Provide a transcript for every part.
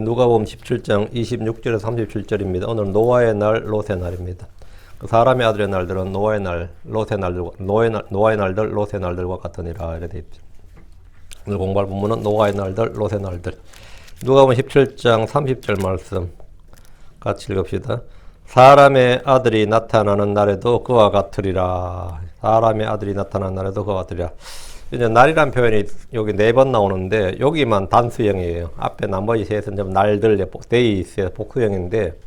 누가복음 17장 26절에서 37절입니다. 오늘 노아의 날, 롯의 날입니다. 사람의 아들의 날들은 노아의 날, 롯의 날들과 노아의 날들, 롯의 날들과 같으니라 이렇게 되어 있죠. 오늘 공부할 본문은 노아의 날들, 롯의 날들. 누가복음 17장 30절 말씀 같이 읽읍시다. 사람의 아들이 나타나는 날에도 그와 같으리라. 사람의 아들이 나타나는 날에도 그와 같으리라. 이제 날이란 표현이 여기 4번 나오는데 여기만 단수형이에요. 앞에 나머지 셋은 좀 날들, 데이스의 복수형인데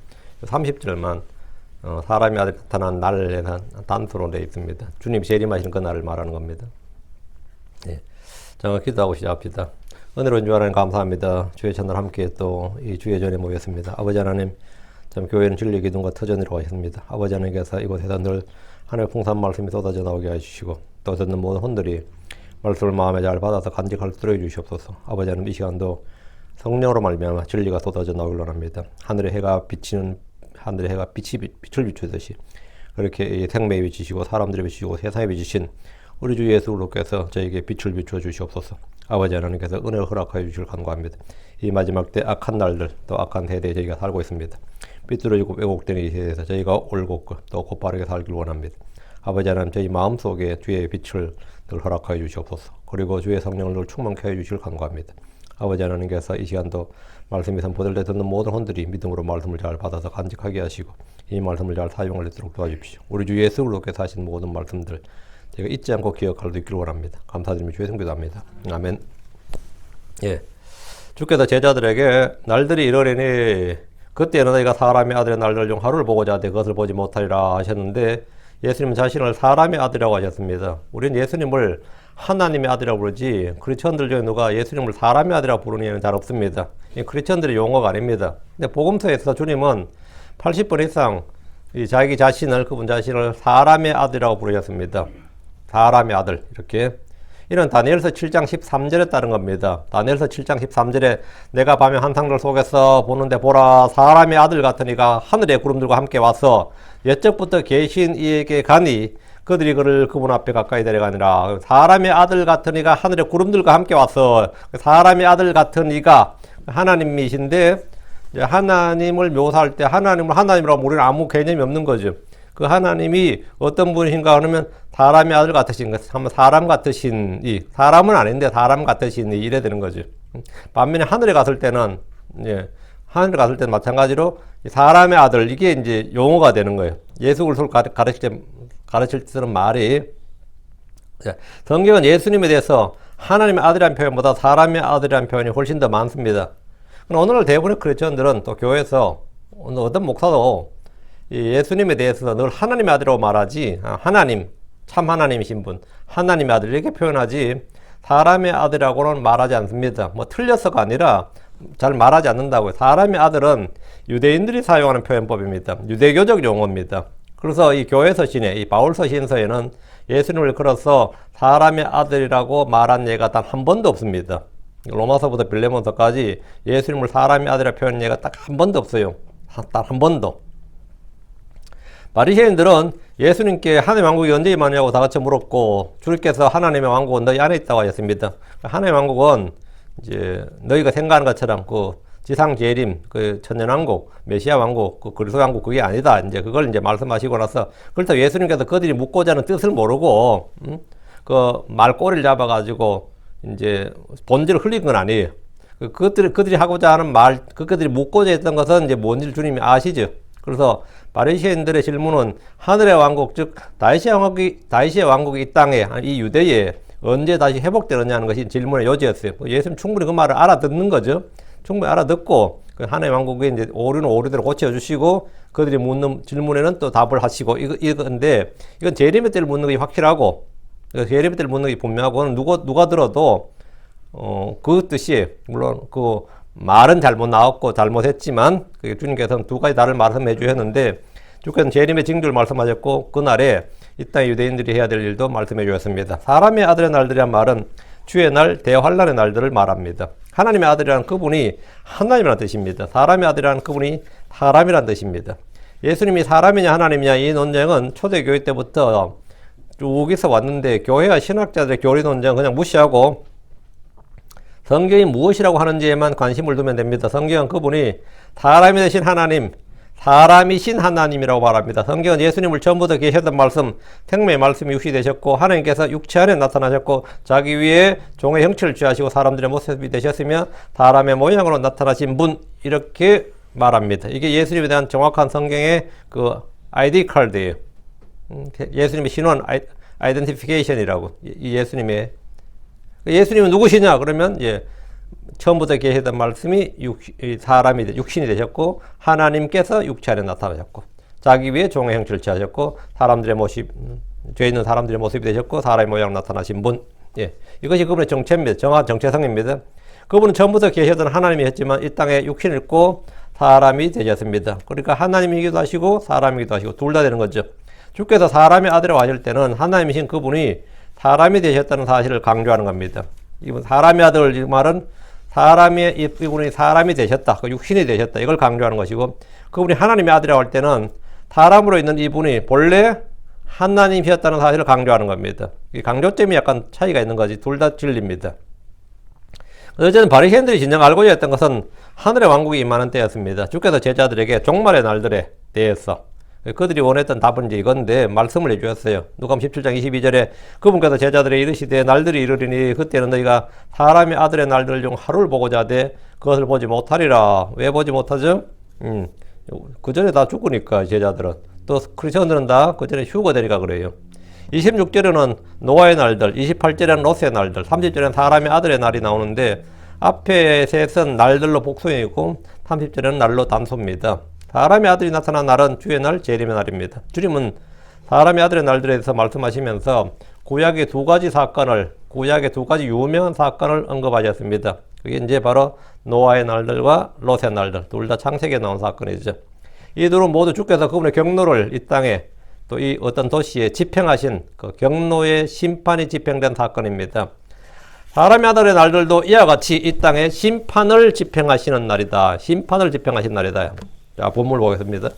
30절만 사람의 아들이 나타난 날에 대한 단수로 되어 있습니다. 주님이 재림하시는 그 날을 말하는 겁니다. 네. 자, 기도하고 시작합시다. 은혜로운 주 하나님 감사합니다. 주의 첫날 함께 또 이 주의 전에 모였습니다. 아버지 하나님, 참 교회는 진리 기둥과 터전이라고 하셨습니다. 아버지 하나님께서 이곳에서 늘 하늘의 풍성한 말씀이 쏟아져 나오게 해주시고 또 듣는 모든 혼들이 말씀을 마음에 잘 받아서 간직할 수 있도록 해주시옵소서. 아버지 하나님, 이 시간도 성령으로 말미암아 진리가 쏟아져 나오길 원합니다. 하늘의 해가 빛을 비추듯이 그렇게 생명에 비추시고 사람들에 비추시고 세상에 비추신 우리 주 예수 그리스도께서 저에게 빛을 비추어 주시옵소서. 아버지 하나님께서 은혜를 허락하여 주시길 간구합니다. 이 마지막 때 악한 날들 또 악한 세대에 저희가 살고 있습니다. 삐뚤어지고 왜곡되는 이 세대에서 저희가 올곧고 또 곧바르게 살길 원합니다. 아버지 하나님, 저희 마음속에 주의 빛을 늘 허락하여 주시옵소서. 그리고 주의 성령을 늘 충만케 해 주시길 간구합니다. 아버지 하나님께서 이 시간도 말씀이 선포될 때 듣는 모든 혼들이 믿음으로 말씀을 잘 받아서 간직하게 하시고 이 말씀을 잘 사용할 수 있도록 도와주십시오. 우리 주 예수 그리스도께서 하신 모든 말씀들 제가 잊지 않고 기억할 수 있기를 원합니다. 감사드리며 주의 성기도합니다. 아멘. 예, 주께서 제자들에게 날들이 이러려니 그때는 너희가 사람의 아들의 날들 중 하루를 보고자 하되 그것을 보지 못하리라 하셨는데 예수님 자신을 사람의 아들이라고 하셨습니다. 우리는 예수님을 하나님의 아들이라고 부르지 크리스천들 중에 누가 예수님을 사람의 아들이라고 부르는 이는 잘 없습니다. 이 크리스천들의 용어가 아닙니다. 근데 복음서에서 주님은 80번 이상 자기 자신을, 그분 자신을 사람의 아들이라고 부르셨습니다. 사람의 아들, 이렇게. 이는 다니엘서 7장 13절에 따른 겁니다. 다니엘서 7장 13절에 내가 밤에 환상들 속에서 보는데 보라, 사람의 아들 같은 이가 하늘의 구름들과 함께 와서 옛적부터 계신 이에게 가니 그들이 그를 그분 앞에 가까이 데려가니라. 사람의 아들 같은 이가 하늘의 구름들과 함께 와서 사람의 아들 같은 이가 하나님이신데 하나님을 묘사할 때 하나님을 하나님이라고 우리는 아무 개념이 없는 거죠. 그 하나님이 어떤 분이신가 하면 사람의 아들 같으신 것, 사람 같으신 이, 사람은 아닌데 사람 같으신 이, 이래 되는 거죠. 반면에 하늘에 갔을 때는, 하늘에 갔을 때는 마찬가지로 사람의 아들, 이게 이제 용어가 되는 거예요. 예수 그리스도를 가르칠 때 쓰는 말이, 성경은 예수님에 대해서 하나님의 아들이라는 표현보다 사람의 아들이라는 표현이 훨씬 더 많습니다. 오늘날 대부분의 크리스천들은 또 교회에서 어떤 목사도 예수님에 대해서 늘 하나님의 아들이라고 말하지, 하나님, 참 하나님이신 분, 하나님의 아들 이렇게 표현하지 사람의 아들이라고는 말하지 않습니다. 뭐 틀려서가 아니라 잘 말하지 않는다고요. 사람의 아들은 유대인들이 사용하는 표현법입니다. 유대교적 용어입니다. 그래서 이 교회 서신에, 이 바울 서신서에는 예수님을 걸어서 사람의 아들이라고 말한 예가 단 한 번도 없습니다. 로마서부터 빌레몬서까지 예수님을 사람의 아들이라고 표현한 예가 딱 한 번도 없어요. 단 한 번도. 바리새인들은 예수님께 하나님의 왕국이 언제 임하냐고 다 같이 물었고 주님께서 하나님의 왕국은 너희 안에 있다고 하셨습니다. 하나님의 왕국은 이제 너희가 생각하는 것처럼 그 지상 재림, 그 천년 왕국, 메시아 왕국, 그 그리스도 왕국 그게 아니다. 이제 그걸 이제 말씀하시고 나서 그렇다고 예수님께서 그들이 묻고자 하는 뜻을 모르고 그 말꼬리를 잡아가지고 이제 본질을 흘린 건 아니에요. 그들이 하고자 하는 그들이 묻고자 했던 것은 이제 뭔지를 주님이 아시죠. 그래서 바리새인들의 질문은 하늘의 왕국, 즉 다윗의 왕국이 이 땅에, 이 유대에 언제 다시 회복되느냐는 것이 질문의 요지였어요. 예수님 충분히 그 말을 알아듣는 거죠. 충분히 알아듣고 그 하나의 왕국에 이제 오류는 오류대로 고쳐주시고 그들이 묻는 질문에는 또 답을 하시고 이건데 이건 재림의 때를 묻는 것이 확실하고 재림의 때를 묻는 것이 분명하고 누가 들어도 그 뜻이 물론 그 말은 잘못 나왔고 잘못했지만 주님께서는 두 가지 다른 말씀해 주셨는데 주께서는 재림의 징조를 말씀하셨고 그날에 이 땅의 유대인들이 해야 될 일도 말씀해 주셨습니다. 사람의 아들의 날들이란 말은 주의 날, 대환란의 날들을 말합니다. 하나님의 아들이라는 그분이 하나님이라는 뜻입니다. 사람의 아들이라는 그분이 사람이라는 뜻입니다. 예수님이 사람이냐 하나님이냐 이 논쟁은 초대교회 때부터 쭉 있어 왔는데 교회와 신학자들의 교리 논쟁은 그냥 무시하고 성경이 무엇이라고 하는지에만 관심을 두면 됩니다. 성경은 그분이 사람이 되신 하나님, 사람이신 하나님이라고 말합니다. 성경은 예수님을 전부터 계셨던 말씀, 생명의 말씀이 육신이 되셨고 하나님께서 육체 안에 나타나셨고 자기 위에 종의 형체를 취하시고 사람들의 모습이 되셨으며 사람의 모양으로 나타나신 분, 이렇게 말합니다. 이게 예수님에 대한 정확한 성경의 그 아이디 카드예요. 예수님의 신원 아이덴티피케이션이라고. 예수님의 예수님은 누구시냐? 그러면 처음부터 계시던 말씀이 육신이 되셨고 하나님께서 육체 안에 나타나셨고 자기 위에 종의 형체를 취하셨고 사람들의 모습, 죄 있는 사람들의 모습이 되셨고 사람의 모양 나타나신 분. 이것이 그분의 정체입니다. 정체성입니다. 그분은 처음부터 계시던 하나님이었지만 이 땅에 육신을 입고 사람이 되셨습니다. 그러니까 하나님이기도 하시고 사람이기도 하시고 둘 다 되는 거죠. 주께서 사람의 아들이라고 하실 때는 하나님이신 그분이 사람이 되셨다는 사실을 강조하는 겁니다. 이분 사람의 아들, 이 말은 이분이 사람이 되셨다, 육신이 되셨다, 이걸 강조하는 것이고, 그분이 하나님의 아들이라고 할 때는 사람으로 있는 이분이 본래 하나님이셨다는 사실을 강조하는 겁니다. 이 강조점이 약간 차이가 있는 거지. 둘 다 진리입니다. 어쨌든 바리새인들이 진정 알고자 했던 것은 하늘의 왕국이 임하는 때였습니다. 주께서 제자들에게 종말의 날들에 대해서 그들이 원했던 답은 이제 이건데 말씀을 해주었어요. 누가복음 17장 22절에 그분께서 제자들에 이르시되 날들이 이르리니 그때는 너희가 사람의 아들의 날들 중 하루를 보고자 하되 그것을 보지 못하리라. 왜 보지 못하죠? 그 전에 다 죽으니까 제자들은. 또 크리스천들은 다 그 전에 휴거되니까 그래요. 26절에는 노아의 날들, 28절에는 롯의 날들, 30절에는 사람의 아들의 날이 나오는데 앞에 셋은 날들로 복수이고 30절에는 날로 단소입니다. 사람의 아들이 나타난 날은 주의 날, 재림의 날입니다. 주님은 사람의 아들의 날들에 대해서 말씀하시면서 구약의 두 가지 유명한 사건을 언급하셨습니다. 그게 이제 바로 노아의 날들과 롯의 날들, 둘 다 창세기에 나온 사건이죠. 이 둘은 모두 주께서 그분의 경로를 이 땅에 또 이 어떤 도시에 집행하신 그 경로의 심판이 집행된 사건입니다. 사람의 아들의 날들도 이와 같이 이 땅에 심판을 집행하시는 날이다. 심판을 집행하신 날이다. 자, 본문 보겠습니다.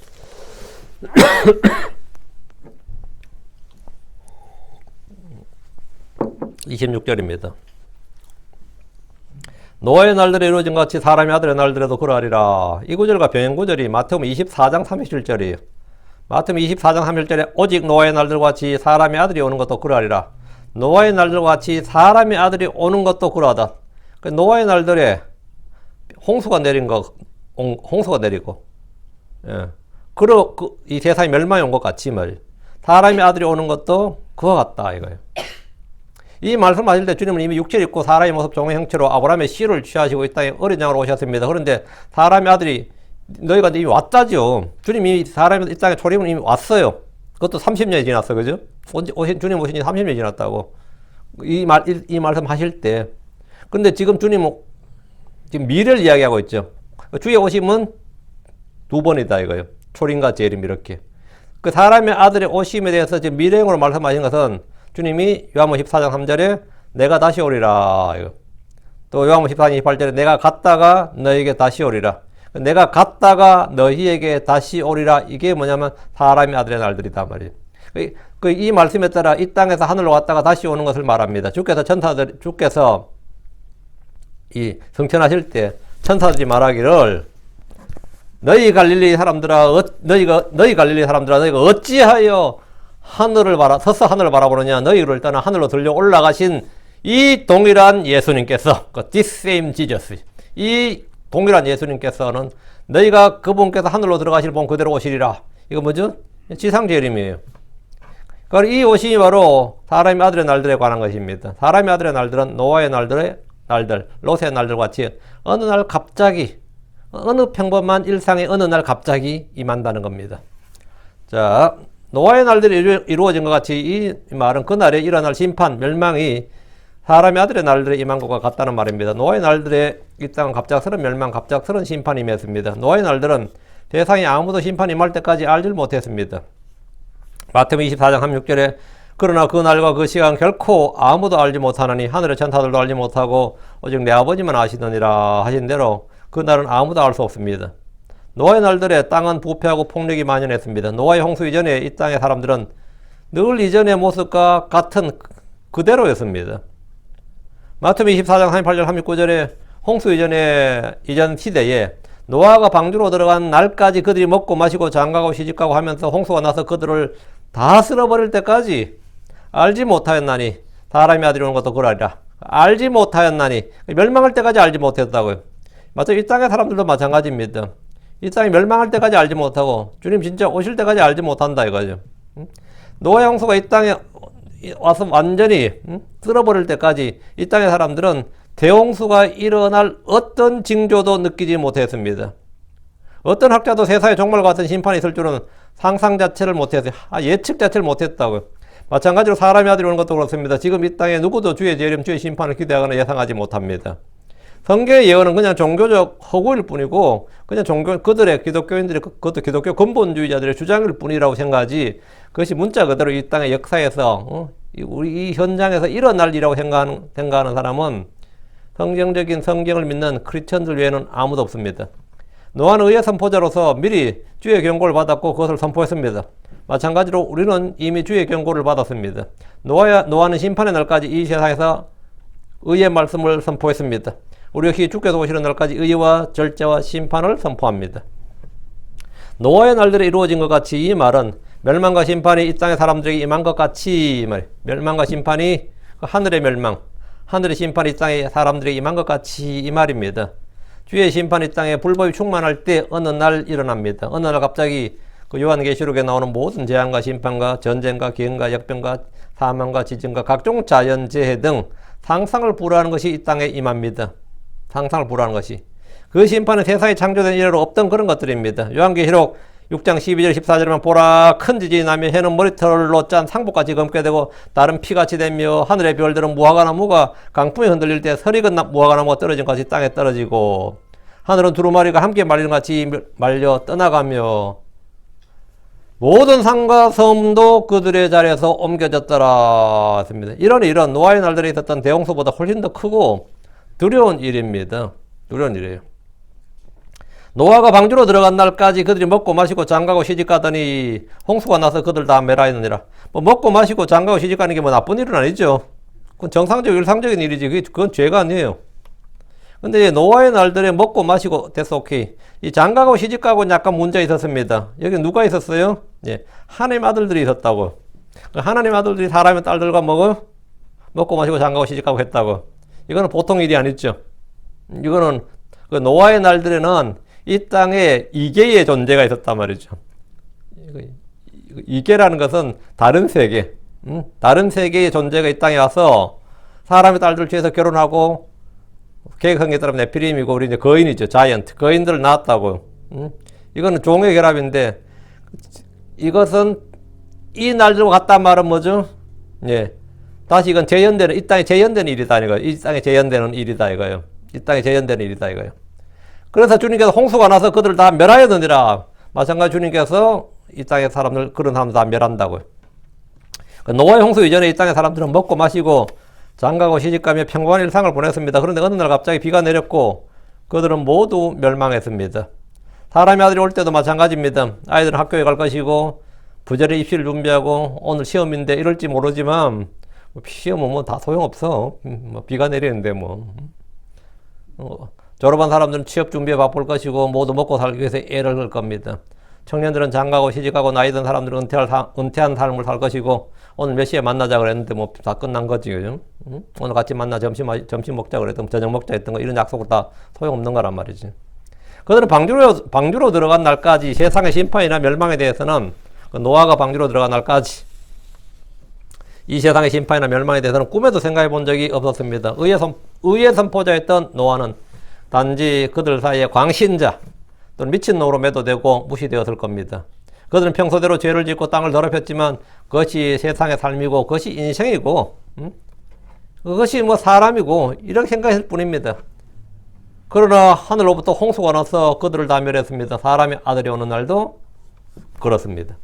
26절입니다. 노아의 날들에 이루어진 것 같이 사람의 아들의 날들에도 그러하리라. 이 구절과 병행 구절이 마태복음 24장 37절이에요. 마태복음 24장 31절에 오직 노아의 날들과 같이 사람의 아들이 오는 것도 그러하리라. 노아의 날들과 같이 사람의 아들이 오는 것도 그러하다. 노아의 날들에 홍수가 내리고 이 세상이 멸망이 온 것 같이 말이에요. 사람의 아들이 오는 것도 그와 같다 이거예요. 이 말씀하실 때 주님은 이미 육체를 입고 사람의 모습 종의 형체로 아브라함의 씨를 취하시고 이 땅에 어린 양으로 오셨습니다. 그런데 사람의 아들이 너희가 이미 왔다죠. 주님이 사람이 이 땅에 초림은 이미 왔어요. 그것도 30년이 지났어, 그죠? 주님 오신 지 30년이 지났다고. 이 말씀 하실 때. 근데 지금 주님은 지금 미래를 이야기하고 있죠. 주의 오심은 두 번이다 이거예요. 초림과 재림 이렇게. 그 사람의 아들의 오심에 대해서 지금 미래형으로 말씀하신 것은 주님이 요한복음 14장 3절에 내가 다시 오리라. 이거. 또 요한복음 14장 28절에 내가 갔다가 너에게 다시 오리라. 내가 갔다가 너희에게 다시 오리라. 이게 뭐냐면 사람의 아들의 날들이다 말이에요. 이 말씀에 따라 이 땅에서 하늘로 왔다가 다시 오는 것을 말합니다. 주께서 이 성천하실 때 천사들이 말하기를 너희 갈릴리 사람들아 너희가 어찌하여 서서 하늘을 바라보느냐. 너희를 떠나 하늘로 들려 올라가신 이 동일한 예수님께서 this same Jesus, 이 동일한 예수님께서는 너희가 그분께서 하늘로 들어가실 분 그대로 오시리라. 이거 뭐죠? 지상재림이에요. 그리고 이 오심이 바로 사람의 아들의 날들에 관한 것입니다. 사람의 아들의 날들은 노아의 날들, 롯의 날들과 같이 어느 날 갑자기, 어느 평범한 일상의 어느 날 갑자기 임한다는 겁니다. 자, 노아의 날들이 이루어진 것 같이 이 말은 그날에 일어날 심판, 멸망이 사람의 아들의 날들에 임한 것과 같다는 말입니다. 노아의 날들에 이 땅은 갑작스런 멸망, 갑작스런 심판이 임했습니다. 노아의 날들은 세상에 아무도 심판이 임할 때까지 알질 못했습니다. 마태복음 24장 36절에 그러나 그 날과 그 시간 결코 아무도 알지 못하느니 하늘의 천사들도 알지 못하고 오직 내 아버지만 아시느니라 하신 대로 그 날은 아무도 알 수 없습니다. 노아의 날들에 땅은 부패하고 폭력이 만연했습니다. 노아의 홍수 이전에 이 땅의 사람들은 늘 이전의 모습과 같은 그대로였습니다. 마태복음 24장 38절 39절에 홍수 이전 시대에 노아가 방주로 들어간 날까지 그들이 먹고 마시고 장가고 시집가고 하면서 홍수가 나서 그들을 다 쓸어버릴 때까지 알지 못하였나니 사람의 아들이 오는 것도 그러하리라. 알지 못하였나니 멸망할 때까지 알지 못했다고요. 마치 이 땅의 사람들도 마찬가지입니다. 이 땅이 멸망할 때까지 알지 못하고 주님 진짜 오실 때까지 알지 못한다 이거죠. 노아의 홍수가 이 땅에 와서 완전히 쓸어버릴 때까지 이 땅의 사람들은 대홍수가 일어날 어떤 징조도 느끼지 못했습니다. 어떤 학자도 세상에 종말 같은 심판이 있을 줄은 상상 자체를 못했어요. 예측 자체를 못했다고요. 마찬가지로 사람의 아들이 오는 것도 그렇습니다. 지금 이 땅에 누구도 주의 재림, 주의 심판을 기대하거나 예상하지 못합니다. 성경의 예언은 그냥 종교적 허구일 뿐이고 그냥 그들의 기독교인들의 그것도 기독교 근본주의자들의 주장일 뿐이라고 생각하지 그것이 문자 그대로 이 땅의 역사에서 우리 이 현장에서 일어날 일이라고 생각하는 사람은 성경적인 성경을 믿는 크리스천들 외에는 아무도 없습니다. 노아는 의의 선포자로서 미리 주의 경고를 받았고 그것을 선포했습니다. 마찬가지로 우리는 이미 주의 경고를 받았습니다. 노아는 심판의 날까지 이 세상에서 의의 말씀을 선포했습니다. 우리 역시 주께서 오시는 날까지 의와 절제와 심판을 선포합니다. 노아의 날들에 이루어진 것 같이 이 말은 멸망과 심판이 이 땅의 사람들에게 임한 것 같이 멸망과 심판이 하늘의 멸망, 하늘의 심판이 이 땅의 사람들에게 임한 것 같이 이 말입니다. 주의 심판이 이 땅에 불법이 충만할 때 어느 날 일어납니다. 어느 날 갑자기 그 요한계시록에 나오는 모든 재앙과 심판과 전쟁과 기근과 역병과 사망과 지진과 각종 자연재해 등 상상을 불허하는 것이 이 땅에 임합니다. 상상을 불허하는 것이. 그 심판은 세상에 창조된 이래로 없던 그런 것들입니다. 요한계시록 6장 12절 14절에만 보라 큰 지진이 나며 해는 머리털로 짠 상복같이 검게 되고 달은 피같이 되며 하늘의 별들은 무화과나무가 강풍에 흔들릴 때 설익은 무화과나무가 떨어진 것 같이 땅에 떨어지고 하늘은 두루마리가 함께 말리는 같이 말려 떠나가며 모든 산과 섬도 그들의 자리에서 옮겨졌더라 했습니다. 이런 노아의 날들에 있었던 대홍수보다 훨씬 더 크고 두려운 일입니다. 두려운 일이에요. 노아가 방주로 들어간 날까지 그들이 먹고 마시고 장가고 시집가더니 홍수가 나서 그들 다 멸하였느니라. 먹고 마시고 장가고 시집가는 게 나쁜 일은 아니죠. 그건 정상적 일상적인 일이지. 그건 죄가 아니에요. 근데 노아의 날들에 먹고 마시고 됐어, 오케이. 이 장가고 시집가고는 약간 문제가 있었습니다. 여기 누가 있었어요? 예, 하나님 아들들이 있었다고. 하나님 아들들이 사람의 딸들과 먹고 마시고 장가고 시집가고 했다고. 이거는 보통 일이 아니죠. 이거는 그 노아의 날들에는 이 땅에 이계의 존재가 있었단 말이죠. 이계라는 것은 다른 세계, 다른 세계의 존재가 이 땅에 와서 사람의 딸들 중에서 결혼하고 계획한 게 따르면 네피림이고 우리 이제 거인이죠. 자이언트. 거인들을 낳았다고. 이거는 종의 결합인데 이것은 이 날들과 같단 말은 뭐죠? 예. 다시 이건 재현되는, 이 땅에 재현되는 일이다 이거예요. 이 땅에 재현되는 일이다 이거예요. 이 땅에 재현되는 일이다 이거예요. 그래서 주님께서 홍수가 나서 그들을 다 멸하였느니라. 마찬가지 주님께서 이 땅의 사람들, 그런 사람들 다 멸한다고요. 노아의 홍수 이전에 이 땅의 사람들은 먹고 마시고 장가고 시집가며 평범한 일상을 보냈습니다. 그런데 어느 날 갑자기 비가 내렸고 그들은 모두 멸망했습니다. 사람의 아들이 올 때도 마찬가지입니다. 아이들은 학교에 갈 것이고 부자리 입시를 준비하고 오늘 시험인데 이럴지 모르지만 시험은 뭐 다 소용없어. 비가 내리는데 졸업한 사람들은 취업 준비에 바쁠 것이고 모두 먹고 살기 위해서 애를 쓸 겁니다. 청년들은 장가고 시집가고 나이 든 사람들은 은퇴한 삶을 살 것이고 오늘 몇 시에 만나자 그랬는데 뭐 다 끝난 거지. 그죠? 오늘 같이 만나 점심 먹자 그랬던 저녁 먹자 했던 거 이런 약속은 다 소용없는 거란 말이지. 그들은 방주로 들어간 날까지 세상의 심판이나 멸망에 대해서는 노아가 방주로 들어간 날까지 이 세상의 심판이나 멸망에 대해서는 꿈에도 생각해 본 적이 없었습니다. 의의 선포자였던 노아는 단지 그들 사이에 광신자 또는 미친놈으로 매도되고 무시되었을 겁니다. 그들은 평소대로 죄를 짓고 땅을 더럽혔지만 그것이 세상의 삶이고 그것이 인생이고 그것이 뭐 사람이고 이렇게 생각했을 뿐입니다. 그러나 하늘로부터 홍수가 나서 그들을 다 멸했습니다. 사람의 아들이 오는 날도 그렇습니다.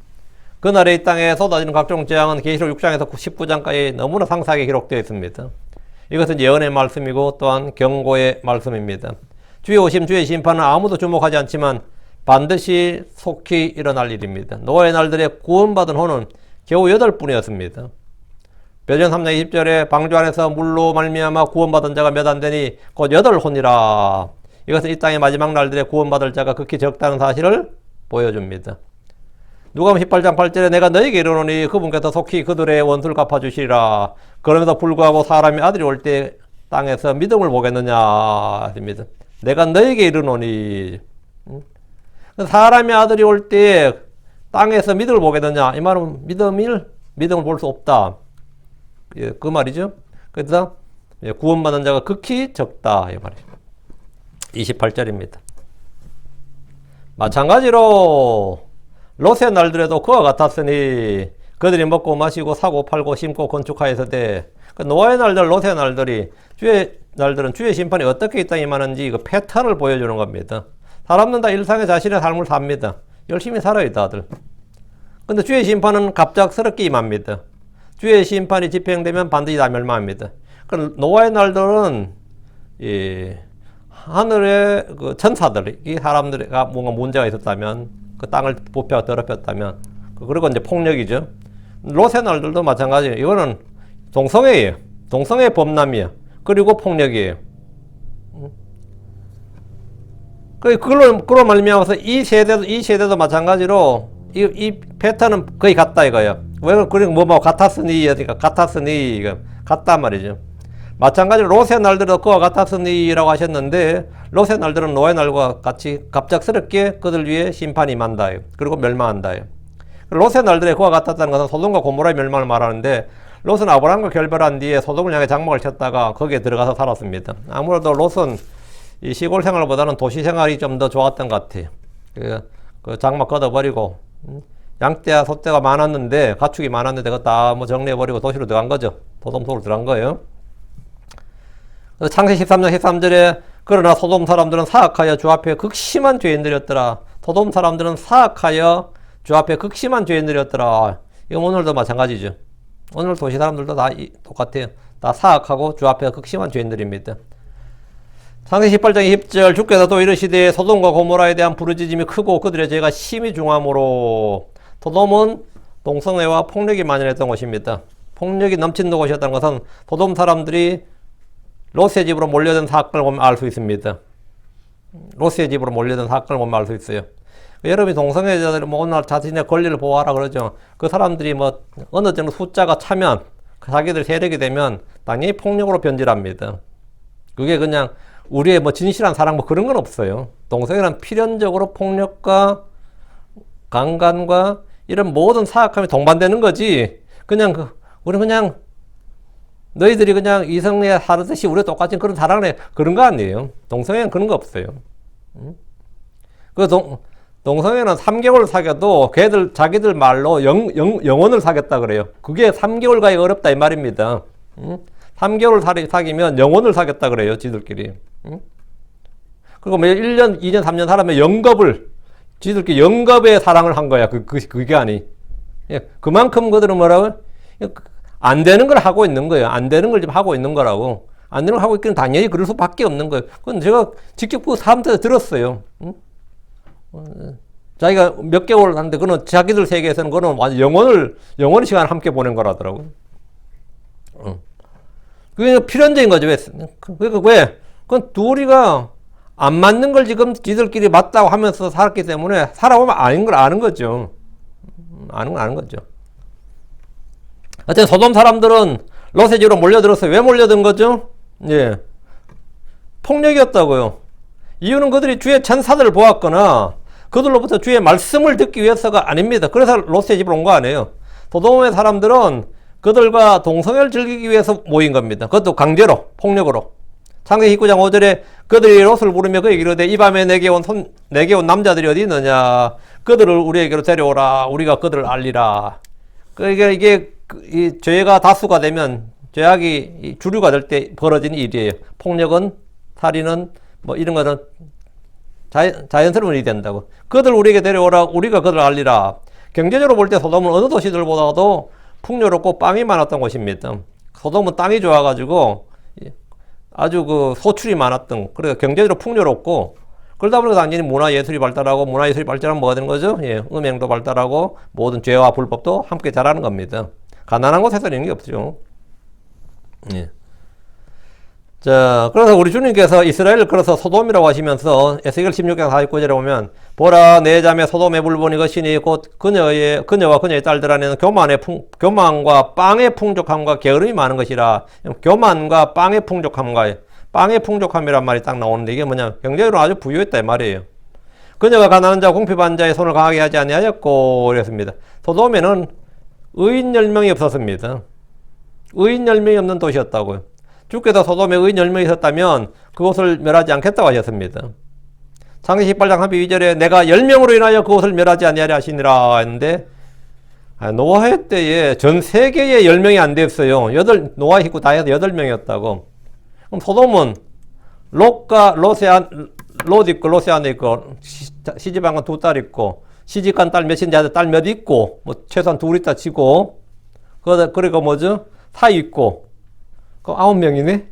그날에 이 땅에 쏟아지는 각종 재앙은 계시록 6장에서 19장까지 너무나 상세하게 기록되어 있습니다. 이것은 예언의 말씀이고 또한 경고의 말씀입니다. 주의 오심, 주의 심판은 아무도 주목하지 않지만 반드시 속히 일어날 일입니다. 노아의 날들에 구원받은 호는 겨우 8분이었습니다. 베드로전 3장 20절에 방주 안에서 물로 말미암아 구원받은 자가 몇 안 되니 곧 8혼이라. 이것은 이 땅의 마지막 날들에 구원받을 자가 극히 적다는 사실을 보여줍니다. 누가복음 18장 8절에 내가 너희에게 이르노니 그분께서 속히 그들의 원수를 갚아주시리라. 그럼에도 불구하고 사람의 아들이 올 때 땅에서 믿음을 보겠느냐 입니다. 내가 너희에게 이르노니 사람의 아들이 올 때 땅에서 믿음을 보겠느냐, 이 말은 믿음을 볼 수 없다. 예, 그 말이죠. 그래서 구원받는 자가 극히 적다 이 말이죠. 28절입니다. 마찬가지로 롯의 날들에도 그와 같았으니 그들이 먹고 마시고 사고 팔고 심고 건축하였으되 노아의 날들, 롯의 날들이 주의 날들은 주의 심판이 어떻게 이 땅에 임하는지 그 패턴을 보여주는 겁니다. 사람들은 다 일상의 자신의 삶을 삽니다. 열심히 살아요 다들. 근데 주의 심판은 갑작스럽게 임합니다. 주의 심판이 집행되면 반드시 다 멸망합니다. 그 노아의 날들은 이 하늘의 그 천사들, 이 사람들과 뭔가 문제가 있었다면, 그 땅을 부패가 더럽혔다면, 그리고 이제 폭력이죠. 롯의 날들도 마찬가지예요. 이거는 동성애예요. 동성애 범람이에요. 그리고 폭력이에요. 그걸로 말미암아서 이 세대도 마찬가지로 이 패턴은 거의 같다 이거예요. 왜 그리고 뭐 같았으니 같단 말이죠. 마찬가지로 롯의 날들도 그와 같았으니라고 하셨는데 롯의 날들은 노아의 날과 같이 갑작스럽게 그들 위에 심판이 임한다. 그리고 멸망한다. 롯의 날들에 그와 같았다는 것은 소돔과 고모라의 멸망을 말하는데 롯은 아브라함과 결별한 뒤에 소돔을 향해 장막을 쳤다가 거기에 들어가서 살았습니다. 아무래도 롯은 이 시골 생활보다는 도시 생활이 좀 더 좋았던 것 같아요. 그 장막 걷어버리고 양떼와 소떼가 많았는데 가축이 많았는데 그거 다 뭐 정리해버리고 도시로 들어간 거죠. 소돔 속으로 들어간 거예요. 창세기 13장 13절에 그러나 소돔 사람들은 사악하여 주 앞에 극심한 죄인들이었더라. 소돔 사람들은 사악하여 주 앞에 극심한 죄인들이었더라. 이건 오늘도 마찬가지죠. 오늘 도시 사람들도 다 똑같아요. 다 사악하고 주 앞에 극심한 죄인들입니다. 창세기 18장 20절 주께서 또 이르시되 소돔과 고모라에 대한 부르짖음이 크고 그들의 죄가 심히 중함으로. 소돔은 동성애와 폭력이 만연했던 곳입니다. 폭력이 넘치는 곳이었다는 것은 소돔 사람들이 롯의 집으로 몰려든 사건을 보면 알 수 있습니다. 롯의 집으로 몰려든 사건을 보면 알 수 있어요. 여러분이 동성애자들이 뭐 오늘 자신의 권리를 보호하라 그러죠. 그 사람들이 뭐 어느 정도 숫자가 차면 자기들 세력이 되면 당연히 폭력으로 변질합니다. 그게 그냥 우리의 뭐 진실한 사랑 뭐 그런 건 없어요. 동성애는 필연적으로 폭력과 강간과 이런 모든 사악함이 동반되는 거지. 그냥 우리 그냥 너희들이 그냥 이성애 하듯이 우리 똑같이 그런 사랑을 해. 그런 거 아니에요. 동성애는 그런 거 없어요. 동성애는 3개월 사귀어도 걔들, 자기들 말로 영혼을 사귀었다 그래요. 그게 3개월 가기 어렵다 이 말입니다. 3개월 사귀면 영혼을 사귀었다 그래요. 지들끼리. 그리고 뭐 1년, 2년, 3년 살아면 지들끼리 영겁의 사랑을 한 거야. 그게 아니. 그만큼 그들은 뭐라고? 안 되는 걸 하고 있는 거예요. 안 되는 걸 지금 하고 있는 거라고. 안 되는 걸 하고 있기는 당연히 그럴 수밖에 없는 거예요. 그건 제가 직접 그 사람한테 들었어요. 자기가 몇 개월 하는데 그거는 자기들 세계에서는 그거는 완전 영원의 시간을 함께 보낸 거라더라고. 그게 필연적인 거죠. 왜? 그건 둘이가 안 맞는 걸 지금 지들끼리 맞다고 하면서 살았기 때문에 살아보면 아닌 걸 아는 거죠. 아는 거죠. 하여튼 소돔 사람들은 롯의 집으로 몰려들었어요. 왜 몰려든 거죠? 예. 폭력이었다고요. 이유는 그들이 주의 천사들을 보았거나 그들로부터 주의 말씀을 듣기 위해서가 아닙니다. 그래서 롯의 집으로 온 거 아니에요. 소돔의 사람들은 그들과 동성애를 즐기기 위해서 모인 겁니다. 그것도 강제로, 폭력으로. 창세기 19장 5절에 그들이 롯을 부르며 그에게 이르되 이 밤에 내게 온 남자들이 어디 있느냐? 그들을 우리에게로 데려오라. 우리가 그들을 알리라. 그러니까 이게 이 죄가 다수가 되면 죄악이 주류가 될 때 벌어지는 일이에요. 폭력은, 살인은 뭐 이런 거는 자연스러운 일이 된다고. 그들 우리에게 데려오라. 우리가 그들을 알리라. 경제적으로 볼 때 소돔은 어느 도시들보다도 풍요롭고 빵이 많았던 곳입니다. 소돔은 땅이 좋아가지고 아주 그 소출이 많았던, 그래서 경제적으로 풍요롭고, 그러다 보니까 당연히 문화예술이 발달하고, 문화예술이 발달하면 뭐가 되는 거죠? 예, 음행도 발달하고 모든 죄와 불법도 함께 자라는 겁니다. 가난한 곳에서는 이런 게 없죠. 예. 자, 그래서 우리 주님께서 이스라엘을 걸어서 소돔이라고 하시면서 에스겔 16장 49절에 보면 보라 내 자매 소돔의 불본이 것이니 곧 그녀와 그녀의 딸들 안에는 교만과 빵의 풍족함과 게으름이 많은 것이라. 교만과 빵의 풍족함이란 말이 딱 나오는데 이게 뭐냐, 경제적으로 아주 부유했다 이 말이에요. 그녀가 가난한 자 궁핍한 자의 손을 강하게 하지 아니하였고 그랬습니다. 소돔에는 의인 10명이 없었습니다. 의인 10명이 없는 도시였다고요. 주께서 소돔에 의인 10명이 있었다면 그곳을 멸하지 않겠다고 하셨습니다. 창세기 18장 32절에 내가 10명으로 인하여 그곳을 멸하지 아니하려 하시니라 했는데, 노아의 때에 전 세계에 10명이 안 됐어요. 노아 식구 다 해서 8명이었다고. 그럼 소돔은 롯 있고 로세안 있고 시집간 2딸 있고 시집간 딸 몇인지 딸 몇 있고 뭐 최소한 2 있다 치고 그리고 뭐죠? 사이 있고 그 9명이네.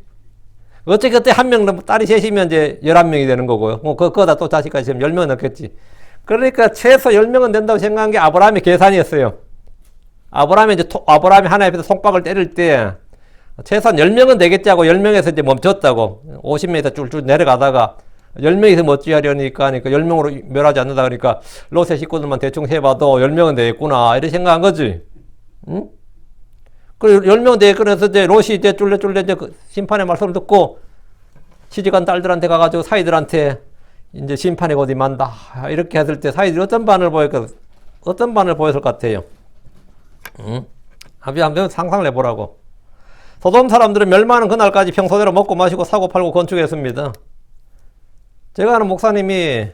어차피 그때 1명 딸이 셋이면 이제 11명이 되는 거고요. 그거다 또 자식까지 지금 10명 넣겠지. 그러니까 최소 10명은 된다고 생각한 게 아브라함의 계산이었어요. 아브라함이 하나님 앞에서 손뼉을 때릴 때 최소한 10명은 되겠지 하고 10명에서 이제 멈췄다고. 50명에서 쭉 내려가다가 10명에서 뭐 어찌하려니까 10명으로 멸하지 않는다 그러니까 롯의 식구들만 대충 해봐도 10명은 되겠구나 이렇게 생각한 거지. 응? 그리고 10명 되겠구나. 이제 롯이 이제 쫄래 이제 그 심판의 말씀을 듣고 시집간 딸들한테 가가지고 사이들한테 이제 심판의 곧이 만다 이렇게 했을 때 사이들이 어떤 반응을 보였을 것 같아요. 응? 한번 상상을 해보라고. 소돔 사람들은 멸망하는 그날까지 평소대로 먹고 마시고 사고 팔고 건축했습니다. 제가 아는 목사님이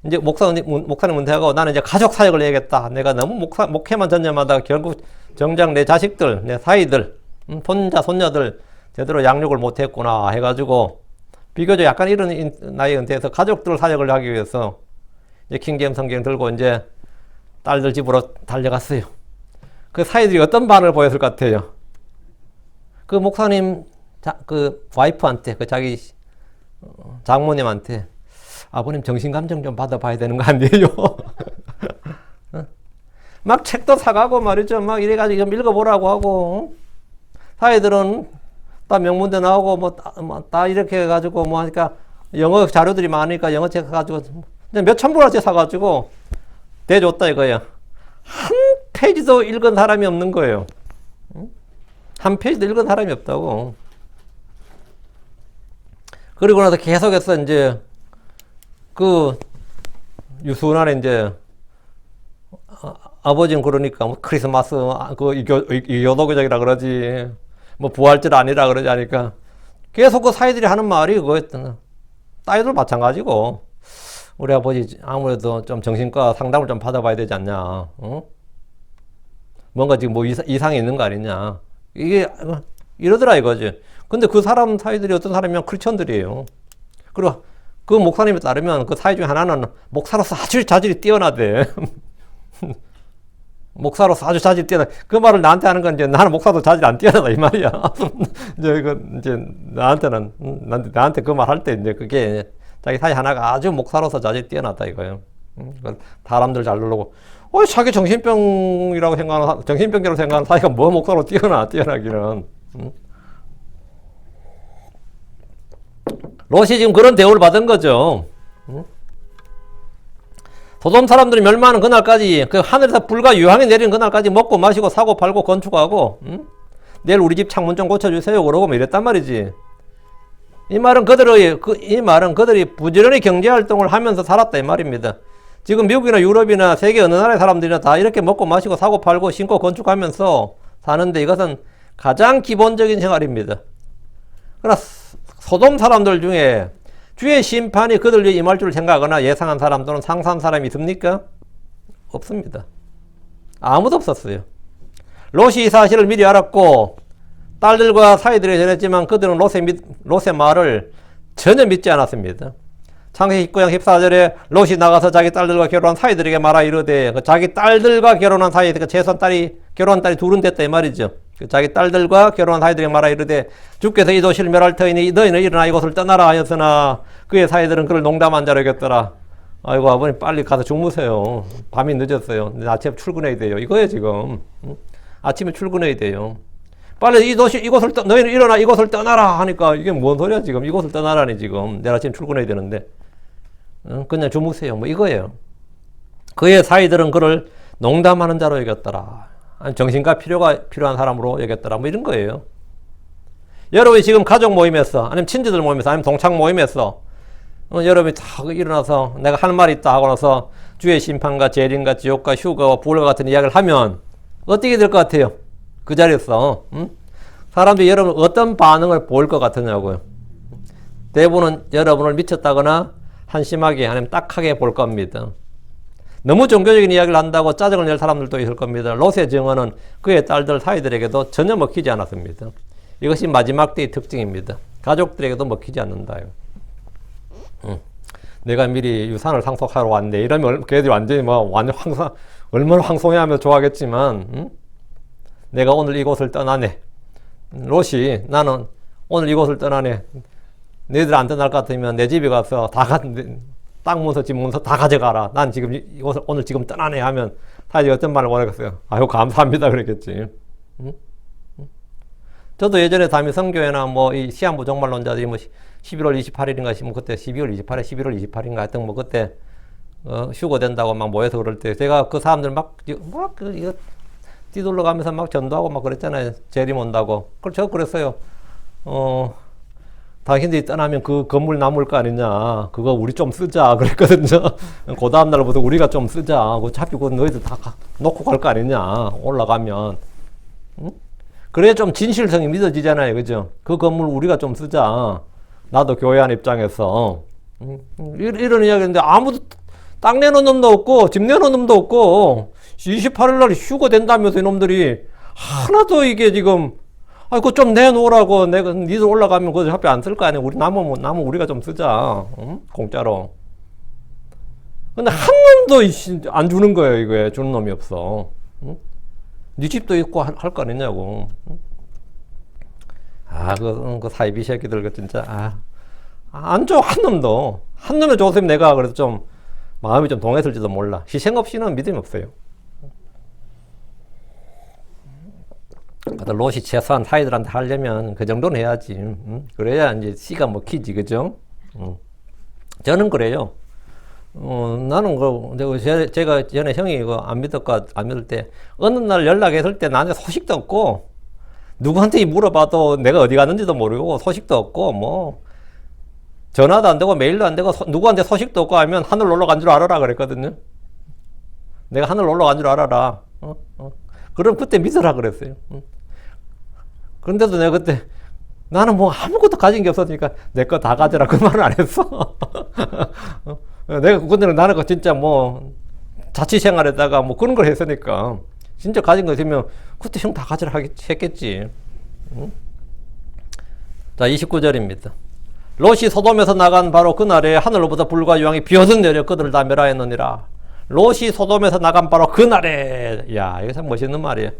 이제 목사님 은퇴하고 나는 이제 가족 사역을 해야겠다. 내가 너무 목회만 전념하다가 결국 정작 내 자식들, 내 사이들, 손자, 손녀들 제대로 양육을 못했구나 해가지고 비교적 약간 이런 나이에 은퇴해서 가족들 사역을 하기 위해서 이제 킹제임 성경 들고 이제 딸들 집으로 달려갔어요. 그 사이들이 어떤 반응을 보였을 것 같아요? 그 목사님 그 와이프한테 그 자기 장모님한테 아버님 정신감정 좀 받아봐야 되는 거 아니에요? 막 책도 사가고 말이죠. 막 이래가지고 좀 읽어보라고 하고 사이들은 다 명문대 나오고 다 이렇게 해가지고 뭐 하니까 영어 자료들이 많으니까 영어 책 사가지고 몇천 불어치 사가지고 대줬다 이거야. 한 페이지도 읽은 사람이 없는 거예요. 한 페이지도 읽은 사람이 없다고. 그리고 나서 계속해서 이제 그 유순한에 이제 아버지는 그러니까 뭐 크리스마스 그 이교도교적이라 그러지 뭐 부활절 아니라 그러지 하니까 계속 그 사이들이 하는 말이 그거였던. 딸들 마찬가지고 우리 아버지 아무래도 좀 정신과 상담을 좀 받아봐야 되지 않냐. 어? 뭔가 지금 뭐 이상이 있는 거 아니냐. 이게 이러더라 이거지. 근데 그 사람 사이들이 어떤 사람이면 크리스천들이에요. 그리고 그 목사님에 따르면 그 사이 중에 하나는 목사로서 아주 자질이 뛰어나대. 목사로서 아주 자질이 뛰어나. 그 말을 나한테 하는 건 이제 나는 목사도 자질이 안 뛰어나다 이 말이야. 이제 나한테 그 말 할 때 이제 그게 자기 사이 하나가 아주 목사로서 자질이 뛰어나다 이거예요. 사람들 잘 누르고. 자기 정신병이라고 생각하는 사이가 뭐 목사로 뛰어나기는. 롯이 지금 그런 대우를 받은 거죠. 소돔 사람들이 멸망하는 그날까지, 그 하늘에서 불과 유황이 내리는 그날까지 먹고 마시고 사고 팔고 건축하고, 내일 우리 집 창문 좀 고쳐주세요. 그러고 뭐 이랬단 말이지. 이 말은 그들이 부지런히 경제활동을 하면서 살았다 이 말입니다. 지금 미국이나 유럽이나 세계 어느 나라의 사람들이나 다 이렇게 먹고 마시고 사고 팔고 신고 건축하면서 사는데 이것은 가장 기본적인 생활입니다. 그러나 소돔 사람들 중에 주의 심판이 그들에게 임할 줄 생각하거나 예상한 사람 또는 상상한 사람이 있습니까? 없습니다. 아무도 없었어요. 롯이 이 사실을 미리 알았고 딸들과 사이들이 전했지만 그들은 롯의 말을 전혀 믿지 않았습니다. 창세기 19장 14절에 롯이 나가서 자기 딸들과 결혼한 사이들에게 말하 이르되, 자기 딸들과 결혼한 사이, 최소한 결혼한 딸이 둘은 됐다 이 말이죠. 자기 딸들과 결혼한 사이들에게 말하 이르되 주께서 이 도시를 멸할 터이니 너희는 일어나 이곳을 떠나라 하였으나 그의 사이들은 그를 농담한 자로 여겼더라. 아이고 아버님 빨리 가서 주무세요. 밤이 늦었어요. 아침에 출근해야 돼요. 이거예요 지금. 아침에 출근해야 돼요. 빨리 너희는 일어나 이곳을 떠나라 하니까 이게 뭔 소리야 지금. 이곳을 떠나라니 지금. 내일 아침 출근해야 되는데. 그냥 주무세요. 뭐 이거예요. 그의 사이들은 그를 농담하는 자로 여겼더라. 아니, 정신과 필요한 사람으로 여겼더라. 뭐 이런 거예요. 여러분이 지금 가족 모임에서, 아니면 친지들 모임에서, 아니면 동창 모임에서, 여러분이 다 일어나서 내가 할 말이 있다 하고 나서 주의 심판과 재림과 지옥과 휴거와 부활과 같은 이야기를 하면 어떻게 될 것 같아요? 그 자리에서 사람들이 여러분 어떤 반응을 보일 것 같으냐고요. 대부분은 여러분을 미쳤다거나 한심하게 아니면 딱하게 볼 겁니다. 너무 종교적인 이야기를 한다고 짜증을 낼 사람들도 있을 겁니다. 롯의 증언은 그의 딸들 사이들에게도 전혀 먹히지 않았습니다. 이것이 마지막 때의 특징입니다. 가족들에게도 먹히지 않는다요. 내가 미리 유산을 상속하러 왔네. 이러면 걔들이 완전히 완전 얼마나 황송해하며 좋아하겠지만, 내가 오늘 이곳을 떠나네. 롯이 나는 오늘 이곳을 떠나네. 너희들 안 떠날 것 같으면 내 집에 가서 땅 문서, 집 문서 다 가져가라. 난 지금 이곳을 오늘 지금 떠나네 하면 사실 어떤 말을 원하겠어요? 아유 감사합니다 그랬겠지. 저도 예전에 담임 선교회나 이 시한부 종말론자들이 11월 28일인가 뭐 그때 12월 28일, 11월 28일인가 하여튼 그때 휴거된다고 막 모여서 그럴 때 제가 그 사람들 이거 뒤돌러 가면서 막 전도하고 막 그랬잖아요. 재림 온다고. 저 그랬어요. 당신들이 떠나면 그 건물 남을 거 아니냐. 그거 우리 좀 쓰자. 그랬거든요. 그 다음 날부터 우리가 좀 쓰자. 어차피 그거 너희들 다 놓고 갈 거 아니냐. 올라가면. 응? 그래야 좀 진실성이 믿어지잖아요. 그죠? 그 건물 우리가 좀 쓰자. 나도 교회한 입장에서. 이런 이야기인데 아무도 땅 내놓은 놈도 없고 집 내놓은 놈도 없고 28일 날 휴거된다면서 이놈들이 하나도 이게 지금 그거 좀 내놓으라고 내가 니들 올라가면 그거 합의 안 쓸 거 아니야. 우리 남은 우리가 좀 쓰자. 공짜로. 근데 한 놈도 안 주는 거예요. 이거에 주는 놈이 없어. 네 집도 있고 할 거 아니냐고. 그 사이비 새끼들 그 진짜 안 줘. 한 놈도. 한 놈을 줬으면 내가 그래도 좀 마음이 좀 동했을지도 몰라. 희생 없이는 믿음이 없어요. 롯이 최소한 사이들한테 하려면 그 정도는 해야지. 그래야 이제 씨가 먹히지. 그죠? 저는 그래요. 나는 제가 전에 형이 안 믿을 때 어느 날 연락했을 때 나한테 소식도 없고 누구한테 물어봐도 내가 어디 갔는지도 모르고 소식도 없고 전화도 안 되고 메일도 안 되고 누구한테 소식도 없고 하면 하늘 놀러 간 줄 알아라 그랬거든요. 내가 하늘 놀러 간 줄 알아라. 그럼 그때 믿으라 그랬어요. 그런데도 내가 그때 나는 아무것도 가진 게 없었으니까 내 거 다 가져라 그 말은 안 했어. 근데 나는 진짜 자취생활에다가 그런 걸 했으니까 진짜 가진 거 있으면 그때 형 다 가져라 했겠지. 자, 29절입니다. 롯이 소돔에서 나간 바로 그날에 하늘로부터 불과 유황이 비어서 내려 그들을 다 멸하였느니라. 롯이 소돔에서 나간 바로 그날에. 이거 참 멋있는 말이에요.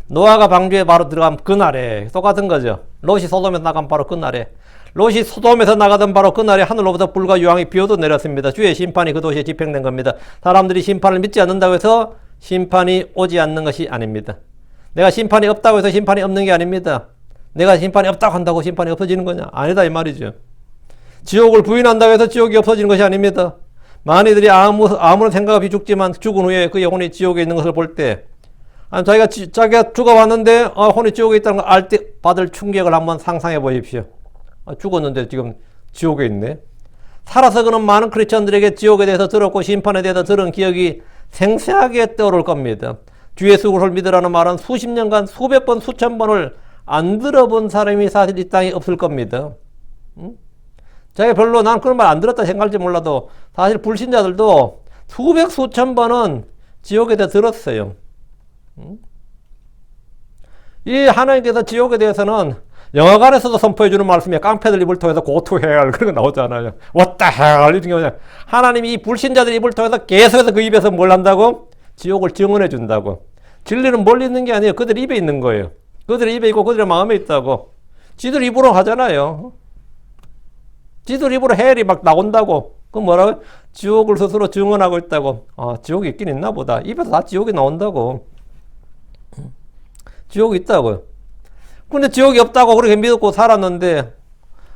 노아가 방주에 바로 들어간 그날에. 똑같은 거죠. 롯이 소돔에서 나간 바로 그날에. 롯이 소돔에서 나가던 바로 그날에 하늘로부터 불과 유황이 비어도 내렸습니다. 주의 심판이 그 도시에 집행된 겁니다. 사람들이 심판을 믿지 않는다고 해서 심판이 오지 않는 것이 아닙니다. 내가 심판이 없다고 해서 심판이 없는 게 아닙니다. 내가 심판이 없다고 한다고 심판이 없어지는 거냐? 아니다 이 말이죠. 지옥을 부인한다고 해서 지옥이 없어지는 것이 아닙니다. 많이들이 아무런 생각 없이 죽지만 죽은 후에 그 영혼이 지옥에 있는 것을 볼 때 자기가 죽어봤는데 혼이 지옥에 있다는 걸 알 때 받을 충격을 한번 상상해 보십시오. 죽었는데 지금 지옥에 있네. 살아서 그는 많은 크리스천들에게 지옥에 대해서 들었고 심판에 대해서 들은 기억이 생생하게 떠오를 겁니다. 주의 수고를 믿으라는 말은 수십 년간 수백 번 수천 번을 안 들어본 사람이 사실 이 땅에 없을 겁니다. 자기가 별로 난 그런 말 안 들었다 생각할지 몰라도 사실 불신자들도 수백 수천 번은 지옥에 대해 들었어요. 이 하나님께서 지옥에 대해서는 영화관에서도 선포해주는 말씀이에요. 깡패들 입을 통해서 고투해야 그런 거 나오잖아요. 왔다 할 이런 게 하나님이 이 불신자들 입을 통해서 계속해서 그 입에서 뭘 한다고? 지옥을 증언해 준다고. 진리는 멀리 있는 게 아니에요. 그들 입에 있는 거예요. 그들 입에 있고 그들의 마음에 있다고. 지들 입으로 하잖아요. 지들 입으로 헬이 막 나온다고. 그 뭐라고? 지옥을 스스로 증언하고 있다고. 지옥이 있긴 있나 보다. 입에서 다 지옥이 나온다고. 지옥이 있다고요. 근데 지옥이 없다고 그렇게 믿고 살았는데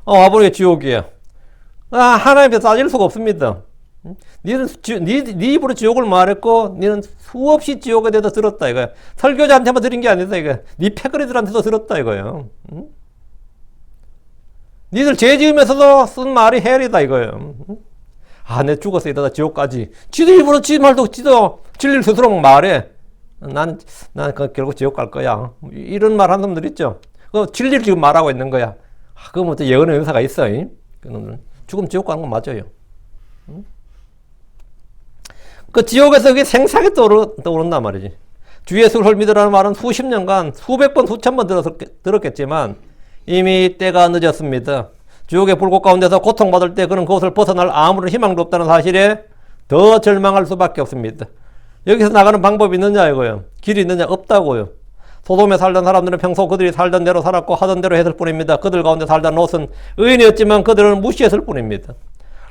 와보니까 지옥이야. 하나님께 따질 수가 없습니다. 니는 네 입으로 지옥을 말했고 니는 수없이 지옥에 대해서 들었다 이거야. 설교자한테만 들은 게 아니다 이거야. 네 패거리들한테도 들었다 이거야. 니들 죄 지으면서도 쓴 말이 헬이다 이거예요. 내 죽어서 이러다 지옥까지. 지도 일부러 지 말도 지도 진리를 스스로 말해. 난 결국 지옥 갈 거야. 이런 말 하는 놈들 있죠. 그 진리를 지금 말하고 있는 거야. 그건 또 예언의 은사가 있어. 그놈은 죽으면 지옥 가는 건 맞아요. 그 지옥에서 그게 생생하게 떠오른단 말이지. 주 예수를 믿으라는 말은 수십 년간 수백 번 수천 번 들었겠지만 이미 때가 늦었습니다. 지옥의 불꽃 가운데서 고통받을 때 그는 그것을 벗어날 아무런 희망도 없다는 사실에 더 절망할 수밖에 없습니다. 여기서 나가는 방법이 있느냐 이거예요. 길이 있느냐 없다고요. 소돔에 살던 사람들은 평소 그들이 살던 대로 살았고 하던 대로 했을 뿐입니다. 그들 가운데 살던 롯은 의인이었지만 그들은 무시했을 뿐입니다.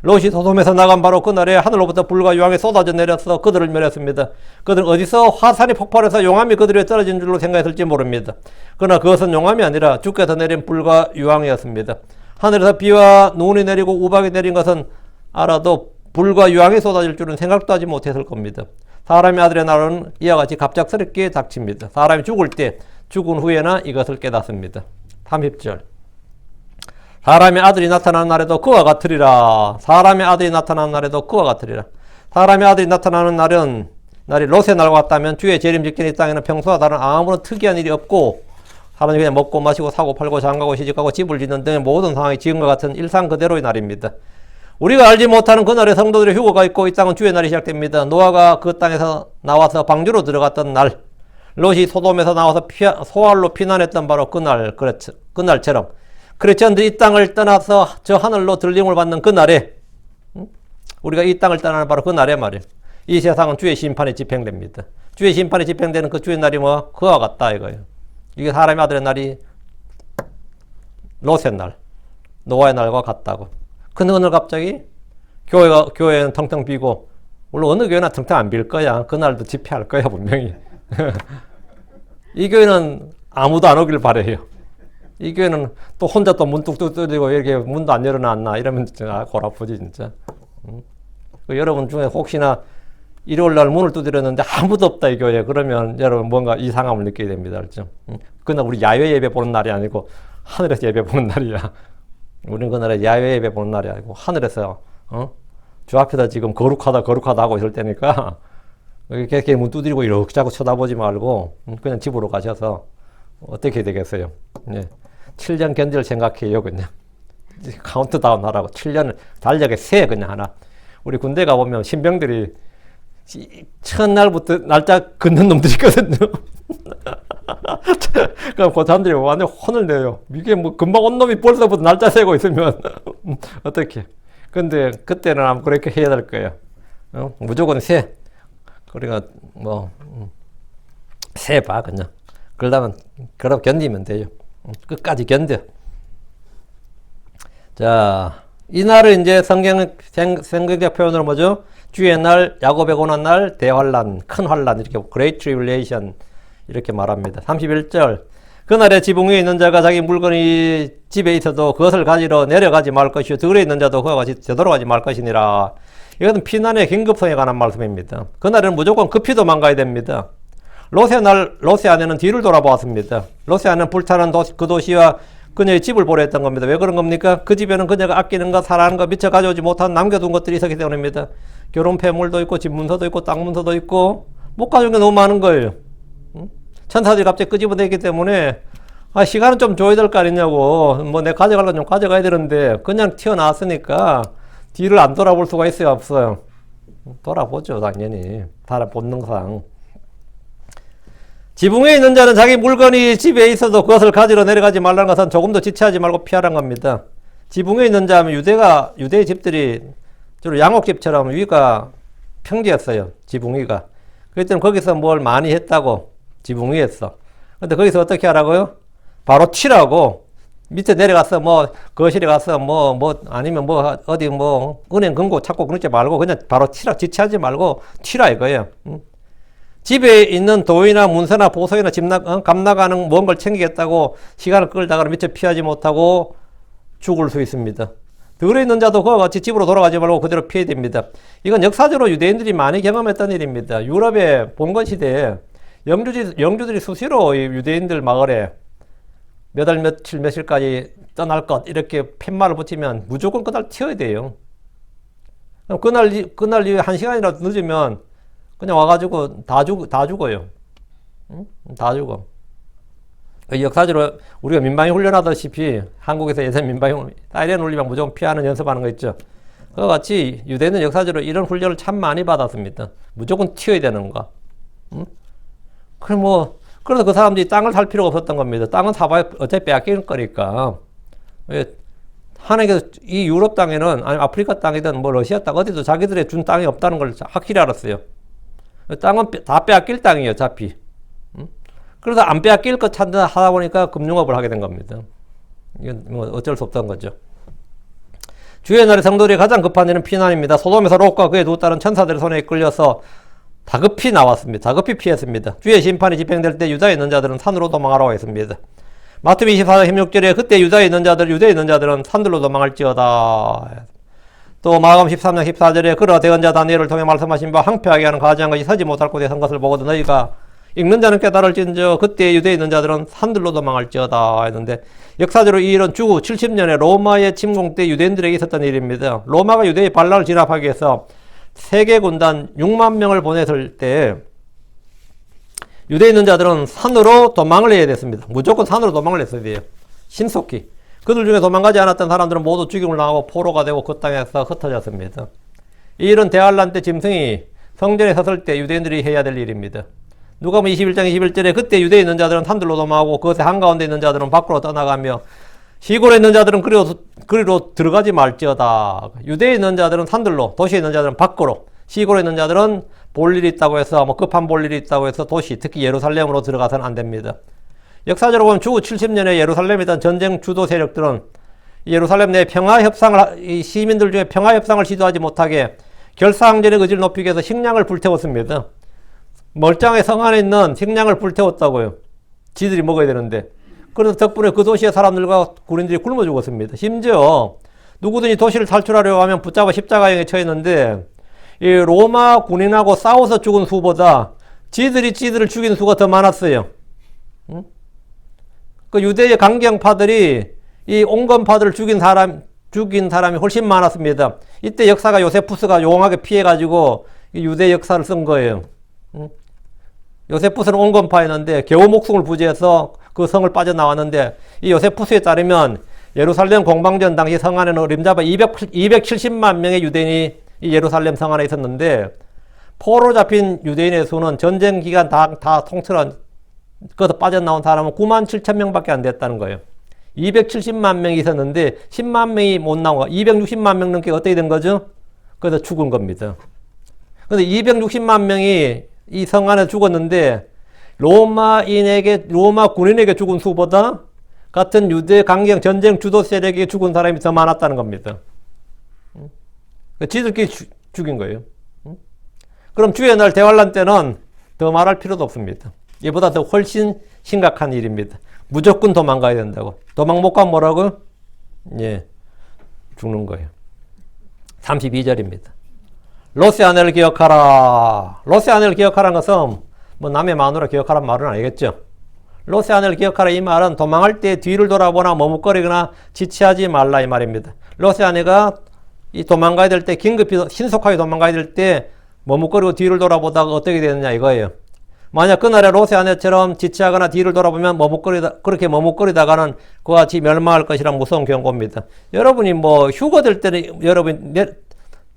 롯이 소돔에서 나간 바로 그날에 하늘로부터 불과 유황이 쏟아져 내려서 그들을 멸했습니다. 그들은 어디서 화산이 폭발해서 용암이 그들에게 떨어진 줄로 생각했을지 모릅니다. 그러나 그것은 용암이 아니라 주께서 내린 불과 유황이었습니다. 하늘에서 비와 눈이 내리고 우박이 내린 것은 알아도 불과 유황이 쏟아질 줄은 생각도 하지 못했을 겁니다. 사람의 아들의 날은 이와 같이 갑작스럽게 닥칩니다. 사람이 죽을 때 죽은 후에나 이것을 깨닫습니다. 30절 사람의 아들이 나타나는 날에도 그와 같으리라. 사람의 아들이 나타나는 날에도 그와 같으리라. 사람의 아들이 나타나는 날이 롯의 날과 같다면 주의 재림 직전에 이 땅에는 평소와 다른 아무런 특이한 일이 없고 사람이 그냥 먹고 마시고 사고 팔고 장가고 시집가고 집을 짓는 등의 모든 상황이 지금과 같은 일상 그대로의 날입니다. 우리가 알지 못하는 그날의 성도들의 휴거가 있고 이 땅은 주의 날이 시작됩니다. 노아가 그 땅에서 나와서 방주로 들어갔던 날, 롯이 소돔에서 나와서 소알로 피난했던 바로 그날처럼 크리스천들이 이 땅을 떠나서 저 하늘로 들림을 받는 그날에 우리가 이 땅을 떠나는 바로 그날에 말이에요. 이 세상은 주의 심판이 집행됩니다. 주의 심판이 집행되는 그 주의 날이 그와 같다 이거예요. 이게 사람의 아들의 날이 롯의 날, 노아의 날과 같다고. 근데 오늘 갑자기 교회는 텅텅 비고, 물론 어느 교회나 텅텅 안 빌 거야. 그날도 집회할 거야 분명히. 이 교회는 아무도 안 오길 바래요. 이 교회는 또 혼자 또 문 뚝뚝 두드리고 이렇게 문도 안 열어놨나 이러면 진짜 골아프지 진짜. 여러분 중에 혹시나 일요일날 문을 두드렸는데 아무도 없다 이 교회에 그러면 여러분 뭔가 이상함을 느끼게 됩니다. 그렇죠? 그날 우리 야외 예배 보는 날이 아니고 하늘에서 예배 보는 날이야. 우리는 그날에 야외 예배 보는 날이 아니고 하늘에서 주 앞에다 지금 거룩하다 하고 있을 때니까 이렇게 문 두드리고 이렇게 자꾸 쳐다보지 말고 그냥 집으로 가셔서 어떻게 되겠어요? 예. 7년 견딜 생각해요 그냥. 카운트다운 하라고. 7년을 달력에 세 그냥 하나. 우리 군대 가보면 신병들이 첫날부터 날짜 긋는 놈들이 있거든요. 그럼 그 사람들이 완전 혼을 내요. 이게 뭐 금방 온 놈이 벌써부터 날짜 세고 있으면 어떻게? 근데 그때는 아마 그렇게 해야 될 거예요. 무조건 세. 그러니까 뭐 세봐 그냥. 그러면 견디면 돼요. 끝까지 견뎌. 자, 이 날을 이제 성경적 표현으로 뭐죠? 주의 날, 야곱의 고난 날, 대환란, 큰 환란 이렇게 Great Tribulation 이렇게 말합니다. 31절 그날에 지붕 위에 있는 자가 자기 물건이 집에 있어도 그것을 가지러 내려가지 말 것이요 들에 있는 자도 그와 같이 되돌아가지 말 것이니라. 이것은 피난의 긴급성에 관한 말씀입니다. 그날에는 무조건 급히 도망가야 됩니다. 롯의 아내는 뒤를 돌아보았습니다. 롯의 아내는 불타는 그 도시와 그녀의 집을 보려 했던 겁니다. 왜 그런 겁니까? 그 집에는 그녀가 아끼는 것, 사랑하는 것, 미처 가져오지 못한 남겨둔 것들이 있었기 때문입니다. 결혼 폐물도 있고 집 문서도 있고 땅 문서도 있고 못 가져온 게 너무 많은 거예요. 천사들이 갑자기 끄집어내기 때문에 시간은 좀 줘야 될 거 아니냐고. 뭐 내가 가져갈 건 좀 가져가야 되는데 그냥 튀어나왔으니까 뒤를 안 돌아볼 수가 있어요 없어요? 돌아보죠 당연히. 사람 본능상. 지붕 위에 있는 자는 자기 물건이 집에 있어도 그것을 가지러 내려가지 말라는 것은 조금도 지체하지 말고 피하라는 겁니다. 지붕 위에 있는 자면 유대의 집들이 주로 양옥집처럼 위가 평지였어요. 지붕 위가. 그렇기 때문에 거기서 뭘 많이 했다고. 지붕 위에서. 근데 거기서 어떻게 하라고요? 바로 치라고. 밑에 내려가서 거실에 가서 아니면 어디 은행 금고 찾고 그러지 말고 그냥 바로 치라. 지체하지 말고 치라 이거예요. 집에 있는 도이나 문서나 보석이나 감나가는 뭔 걸 챙기겠다고 시간을 끌다가 미처 피하지 못하고 죽을 수 있습니다. 들어있는 자도 그와 같이 집으로 돌아가지 말고 그대로 피해야 됩니다. 이건 역사적으로 유대인들이 많이 경험했던 일입니다. 유럽의 봉건 시대에 영주들이 수시로 유대인들 마을에 몇 월 며칠 며칠까지 떠날 것 이렇게 팻말을 붙이면 무조건 그날 튀어야 돼요. 그날 이후에 1시간이라도 늦으면 그냥 와가지고 다 죽어요. 응? 다 죽어. 역사적으로 우리가 민방위 훈련하다시피 한국에서 예전 민방위 사이렌 울리면 무조건 피하는 연습하는 거 있죠. 그와 같이 유대인은 역사적으로 이런 훈련을 참 많이 받았습니다. 무조건 튀어야 되는 거. 응? 그래서 그 사람들이 땅을 살 필요가 없었던 겁니다. 땅은 사봐야 어차피 빼앗길 거니까. 하나님께서 이 유럽 땅에는, 아니 아프리카 땅이든 뭐 러시아 땅 어디도 자기들의 준 땅이 없다는 걸 확실히 알았어요. 땅은 다 빼앗길 땅이에요, 어차피. 그래서 안 빼앗길 것 찾다 하다 보니까 금융업을 하게 된 겁니다. 이건 뭐 어쩔 수 없던 거죠. 주의 날에 성도들이 가장 급한 일은 피난입니다. 소돔에서 롯과 그의 두 딸은 천사들의 손에 이끌려서 다급히 나왔습니다. 다급히 피했습니다. 주의 심판이 집행될 때 유다에 있는 자들은 산으로 도망하라고 했습니다. 마태복음 24장 16절에 그때 유다에 있는 자들은 산들로 도망할지어다. 또 마가복음 13장 14절에 그러 대언자 다니엘을 통해 말씀하신 바 항폐하게 하는 가지한 것이 서지 못할 곳에 선 것을 보고도 너희가 읽는 자는 깨달을진저 그때 유대에 있는 자들은 산들로 도망할지어다 했는데, 역사적으로 이 일은 주후 70년에 로마의 침공 때 유대인들에게 있었던 일입니다. 로마가 유대의 반란을 진압하기 위해서 세계 군단 6만 명을 보냈을 때 유대에 있는 자들은 산으로 도망을 해야 됐습니다. 무조건 산으로 도망을 했어야 돼요. 신속히. 그들 중에 도망가지 않았던 사람들은 모두 죽임을 당하고 포로가 되고 그 땅에서 흩어졌습니다. 이 일은 대환란 때 짐승이 성전에 섰을 때 유대인들이 해야 될 일입니다. 누가복음 21장 21절에 그때 유대에 있는 자들은 산들로 도망하고 그것의 한가운데 있는 자들은 밖으로 떠나가며 시골에 있는 자들은 그리로 들어가지 말지어다. 유대에 있는 자들은 산들로, 도시에 있는 자들은 밖으로, 시골에 있는 자들은 볼 일이 있다고 해서 급한 볼 일이 있다고 해서 도시, 특히 예루살렘으로 들어가서는 안 됩니다. 역사적으로 보면 주후 70년에 예루살렘에 있던 전쟁 주도 세력들은 예루살렘 내 이 시민들 중에 평화협상을 시도하지 못하게 결사항전의 의지를 높이기 위해서 식량을 불태웠습니다. 멀쩡하게 성 안에 있는 식량을 불태웠다고요. 지들이 먹어야 되는데. 그래서 덕분에 그 도시의 사람들과 군인들이 굶어 죽었습니다. 심지어 누구든지 도시를 탈출하려고 하면 붙잡아 십자가형에 처했는데, 이 로마 군인하고 싸워서 죽은 수보다 지들을 죽인 수가 더 많았어요. 응? 그 유대의 강경파들이 이 온건파들을 죽인 사람이 훨씬 많았습니다. 이때 역사가 요세푸스가 용하게 피해가지고 유대 역사를 쓴 거예요. 응? 요세푸스는 온건파였는데 겨우 목숨을 부지해서 그 성을 빠져나왔는데, 이 요세푸스에 따르면 예루살렘 공방전 당시 성 안에는 어림잡아 270만 명의 유대인이 이 예루살렘 성 안에 있었는데, 포로 잡힌 유대인의 수는 전쟁 기간 다 통틀어 그것도 빠져나온 사람은 9만 7천 명밖에 안 됐다는 거예요. 270만 명이 있었는데 10만 명이 못 나온 거, 260만 명 넘게 어떻게 된 거죠? 그래서 죽은 겁니다. 근데 260만 명이 이 성 안에 죽었는데 로마 군인에게 죽은 수보다 같은 유대 강경 전쟁 주도 세력에게 죽은 사람이 더 많았다는 겁니다. 지들끼리 죽인 거예요. 그럼 주의 날 대환란 때는 더 말할 필요도 없습니다. 이보다 더 훨씬 심각한 일입니다. 무조건 도망가야 된다고. 도망 못 가면 뭐라고? 예, 죽는 거예요. 32절입니다. 로세아넬을 기억하라. 로세아넬을 기억하라는 것은 뭐 남의 마누라 기억하라는 말은 아니겠죠. 로세아넬을 기억하라 이 말은 도망할 때 뒤를 돌아보나 머뭇거리거나 지체하지 말라 이 말입니다. 로세아네가 이 도망가야 될 때 긴급히 신속하게 도망가야 될 때 머뭇거리고 뒤를 돌아보다가 어떻게 되느냐 이거예요. 만약 그날의 로세아네처럼 지체하거나 뒤를 돌아보면 그렇게 머뭇거리다가는 그와 같이 멸망할 것이란 무서운 경고입니다. 여러분이 뭐 휴거될 때는 여러분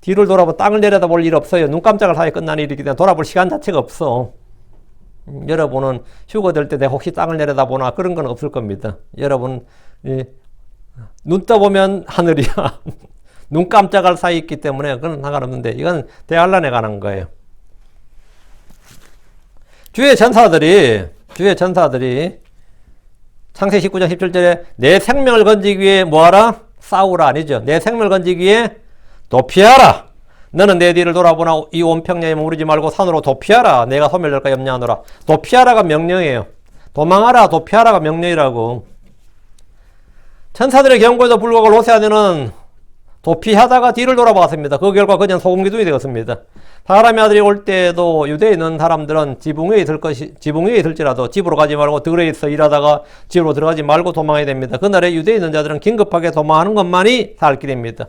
뒤를 돌아보고 땅을 내려다볼 일 없어요. 눈 깜짝할 사이에 끝나는 일이기 때문에 돌아볼 시간 자체가 없어. 여러분은 휴거될 때 내가 혹시 땅을 내려다보나 그런 건 없을 겁니다. 여러분 눈 떠보면 하늘이야. 눈 깜짝할 사이에 있기 때문에 그건 상관없는데 이건 대환란에 관한 거예요. 주의 전사들이 창세기 19장 17절에 내 생명을 건지기 위해 뭐하라? 싸우라 아니죠. 내 생명을 건지기 위해 도피하라. 너는 내 뒤를 돌아보나 이 온 평야에 머무르지 말고 산으로 도피하라. 내가 소멸될까 염려하노라. 도피하라가 명령이에요. 도망하라, 도피하라가 명령이라고. 천사들의 경고에도 불구하고 롯의 도피하다가 뒤를 돌아봤습니다. 그 결과 그냥 소금기둥이 되었습니다. 사람의 아들이 올 때에도 유대에 있는 사람들은 지붕 위에 있을지라도 집으로 가지 말고 들에 있어 일하다가 집으로 들어가지 말고 도망해야 됩니다. 그날에 유대에 있는 자들은 긴급하게 도망하는 것만이 살 길입니다.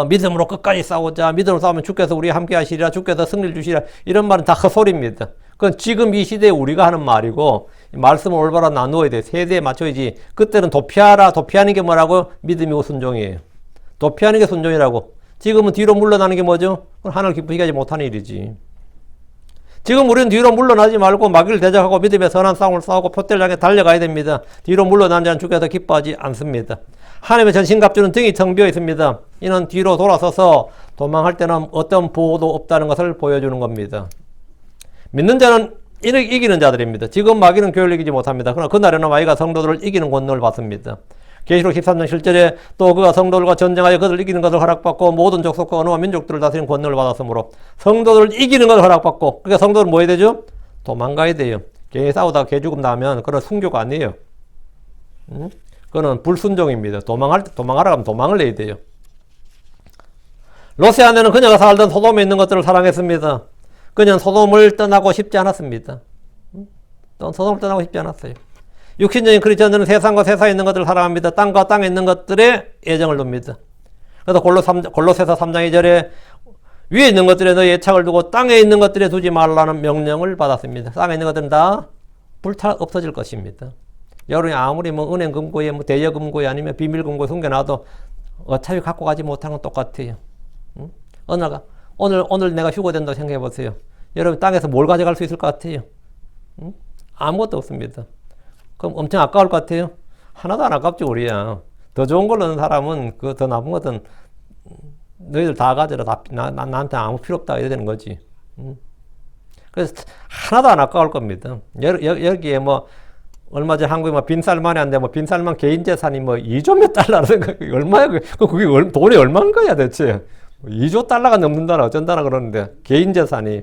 믿음으로 끝까지 싸우자. 믿음으로 싸우면 주께서 우리와 함께 하시리라. 주께서 승리를 주시리라. 이런 말은 다 헛소리입니다. 그건 지금 이 시대에 우리가 하는 말이고, 말씀을 올바로 나누어야 돼. 세대에 맞춰야지. 그때는 도피하라. 도피하는 게 뭐라고? 믿음이고 순종이에요. 도피하는 게 순종이라고. 지금은 뒤로 물러나는 게 뭐죠? 하늘을 기쁘게 하지 못하는 일이지. 지금 우리는 뒤로 물러나지 말고 마귀를 대적하고 믿음의 선한 싸움을 싸우고 표대를 향해 달려가야 됩니다. 뒤로 물러나는 자는 주께서 기뻐하지 않습니다. 하나님의 전신갑주는 등이 텅 비어 있습니다. 이는 뒤로 돌아서서 도망할 때는 어떤 보호도 없다는 것을 보여주는 겁니다. 믿는 자는 이기는 자들입니다. 지금 마귀는 교회를 이기지 못합니다. 그러나 그날에는 마귀가 성도들을 이기는 권능을 받습니다. 계시록 13장 7절에 또 그가 성도들과 전쟁하여 그들을 이기는 것을 허락받고 모든 족속과 언어와 민족들을 다스리는 권능을 받았으므로 성도들을 이기는 것을 허락받고, 그러니까 성도들은 뭐 해야 되죠? 도망가야 돼요. 괜히 싸우다가 개죽음 나면 그건 순교가 아니에요. 그거는 불순종입니다. 도망하라 하면 도망을 내야 돼요. 롯의 아내는 그녀가 살던 소돔에 있는 것들을 사랑했습니다. 그녀는 소돔을 떠나고 싶지 않았습니다. 소돔을 떠나고 싶지 않았어요. 육신적인 크리스천들은 세상과 세상에 있는 것들을 사랑합니다. 땅과 땅에 있는 것들에 애정을 둡니다. 그래서 골로새서 3장 2절에 위에 있는 것들에 너의 애착을 두고 땅에 있는 것들에 두지 말라는 명령을 받았습니다. 땅에 있는 것들은 다 없어질 것입니다. 여러분이 아무리 은행 금고에 대여 금고에 아니면 비밀 금고에 숨겨놔도 어차피 갖고 가지 못하는 건 똑같아요. 오늘 내가 휴거된다고 생각해 보세요. 여러분 땅에서 뭘 가져갈 수 있을 것 같아요? 아무것도 없습니다. 그럼 엄청 아까울 것 같아요? 하나도 안 아깝지 우리야. 더 좋은 걸로 넣는 사람은 그 더 나쁜 것은 너희들 다 가져라. 나한테 아무 필요 없다 이래야 되는 거지. 그래서 하나도 안 아까울 겁니다. 여기에 얼마 전에 한국에 빈살만이 안 돼. 빈살만 개인 재산이 2조 몇 달러라든가. 얼마야? 그게 돈이 얼마인 거야 대체? 2조 달러가 넘는다나 어쩐다나 그러는데 개인 재산이.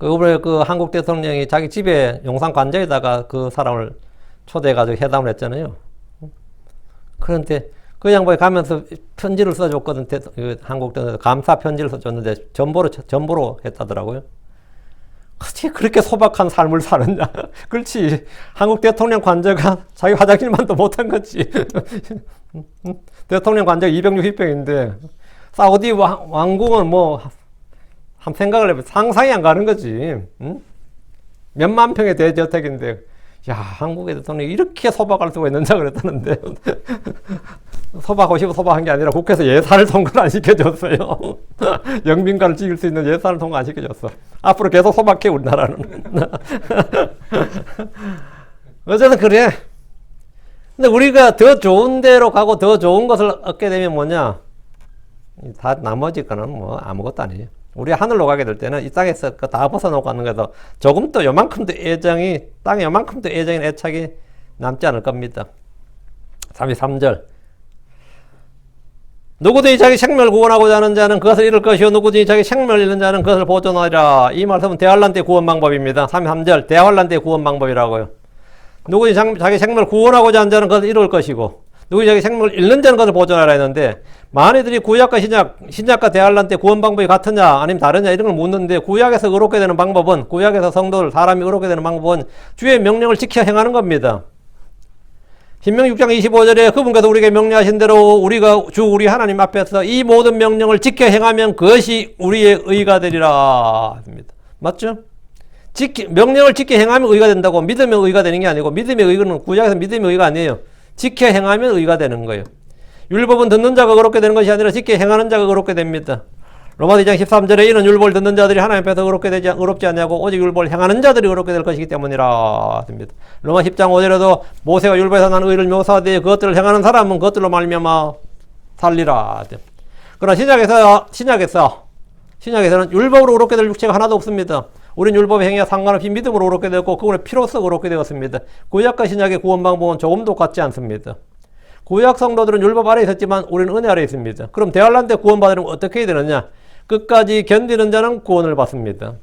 이번에 그 한국 대통령이 자기 집에 용산 관저에다가 그 사람을 초대해가지고 회담을 했잖아요. 그런데 그 양반이 가면서 편지를 써줬거든. 한국 대통령 감사 편지를 써줬는데 전보로 했다더라고요. 어떻게 그렇게 소박한 삶을 사느냐. 그렇지. 한국 대통령 관저가 자기 화장실만도 못한 거지. 대통령 관저가 260평인데 사우디 왕궁은 한 생각을 해보면 상상이 안 가는 거지. 몇만 평의 대저택인데, 야, 한국의 대통령이 이렇게 소박할 수가 있는지 그랬다는데. 소박하고 싶어 소박한 게 아니라 국회에서 예산을 통과 안 시켜줬어요. 영빈관을 지을 수 있는 예산을 통과 안 시켜줬어. 앞으로 계속 소박해, 우리나라는. 어쨌든 그래. 근데 우리가 더 좋은 데로 가고 더 좋은 것을 얻게 되면 뭐냐? 다 나머지 거는 아무것도 아니에요. 우리 하늘로 가게 될 때는 이 땅에서 다 벗어놓고 가는 거에서 조금 더 요만큼도 땅에 요만큼도 애착이 남지 않을 겁니다. 33절. 누구든지 자기 생명을 구원하고자 하는 자는 그것을 잃을 것이요 누구든지 자기 생명을 잃는 자는 그것을 보존하리라. 이 말씀은 대환란 때 구원 방법입니다. 33절. 대환란 때 구원 방법이라고요. 누구든지 자기 생명을 구원하고자 하는 자는 그것을 잃을 것이고 누구든지 자기 생명을 잃는 자는 그것을 보존하라 했는데, 만이들이 구약과 신약과 대환란 때 구원 방법이 같으냐 아니면 다르냐 이런 걸 묻는데, 구약에서 의롭게 되는 방법은, 구약에서 성도들 사람이 의롭게 되는 방법은 주의 명령을 지켜 행하는 겁니다. 신명기 6장 25절에 그분께서 우리에게 명령하신 대로 우리가 우리 하나님 앞에서 이 모든 명령을 지켜 행하면 그것이 우리의 의가 되리라 합니다. 맞죠? 명령을 지켜 행하면 의가 된다고. 믿으면 의가 되는 게 아니고, 믿음의 의는 구약에서 믿음의 의가 아니에요. 지켜 행하면 의가 되는 거예요. 율법은 듣는 자가 의롭게 되는 것이 아니라 지켜 행하는 자가 의롭게 됩니다. 로마서 2장 13절에 이는 율법을 듣는 자들이 하나님 앞에서 의롭지 아니하고 오직 율법을 행하는 자들이 의롭게 될 것이기 때문이라 합니다. 로마 10장 5절에도 모세가 율법에서 난 의를 묘사하되 그것들을 행하는 사람은 그것들로 말미암아 살리라. 그러나 신약에서는 율법으로 의롭게 될 육체가 하나도 없습니다. 우린 율법의 행위와 상관없이 믿음으로 의롭게 되었고 그분의 피로써 의롭게 되었습니다. 구약과 신약의 구원 방법은 조금도 같지 않습니다. 구약 성도들은 율법 아래 있었지만 우리는 은혜 아래 있습니다. 그럼 대환란 때 구원받으려면 어떻게 해야 되느냐? 끝까지 견디는 자는 구원을 받습니다.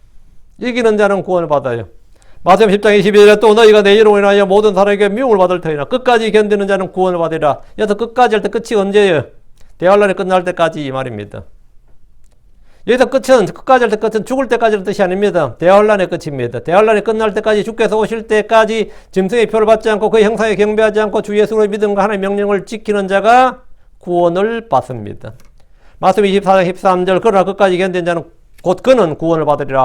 이기는 자는 구원을 받아요. 마태복음 10장 22절에 또 너희가 내 이름으로 인하여 모든 사람에게 미움을 받을 터이나 끝까지 견디는 자는 구원을 받으리라. 여기서 끝까지 할 때 끝이 언제예요? 대환란이 끝날 때까지 이 말입니다. 여기서 끝은 끝까지 할 때 끝은 죽을 때까지는 뜻이 아닙니다. 대환란의 끝입니다. 대환란이 끝날 때까지 주께서 오실 때까지 짐승의 표를 받지 않고 그의 형상에 경배하지 않고 주 예수로 믿음과 하나님의 명령을 지키는 자가 구원을 받습니다. 마태복음 24장 13절 그러나 끝까지 견딘 자는 곧 그는 구원을 받으리라.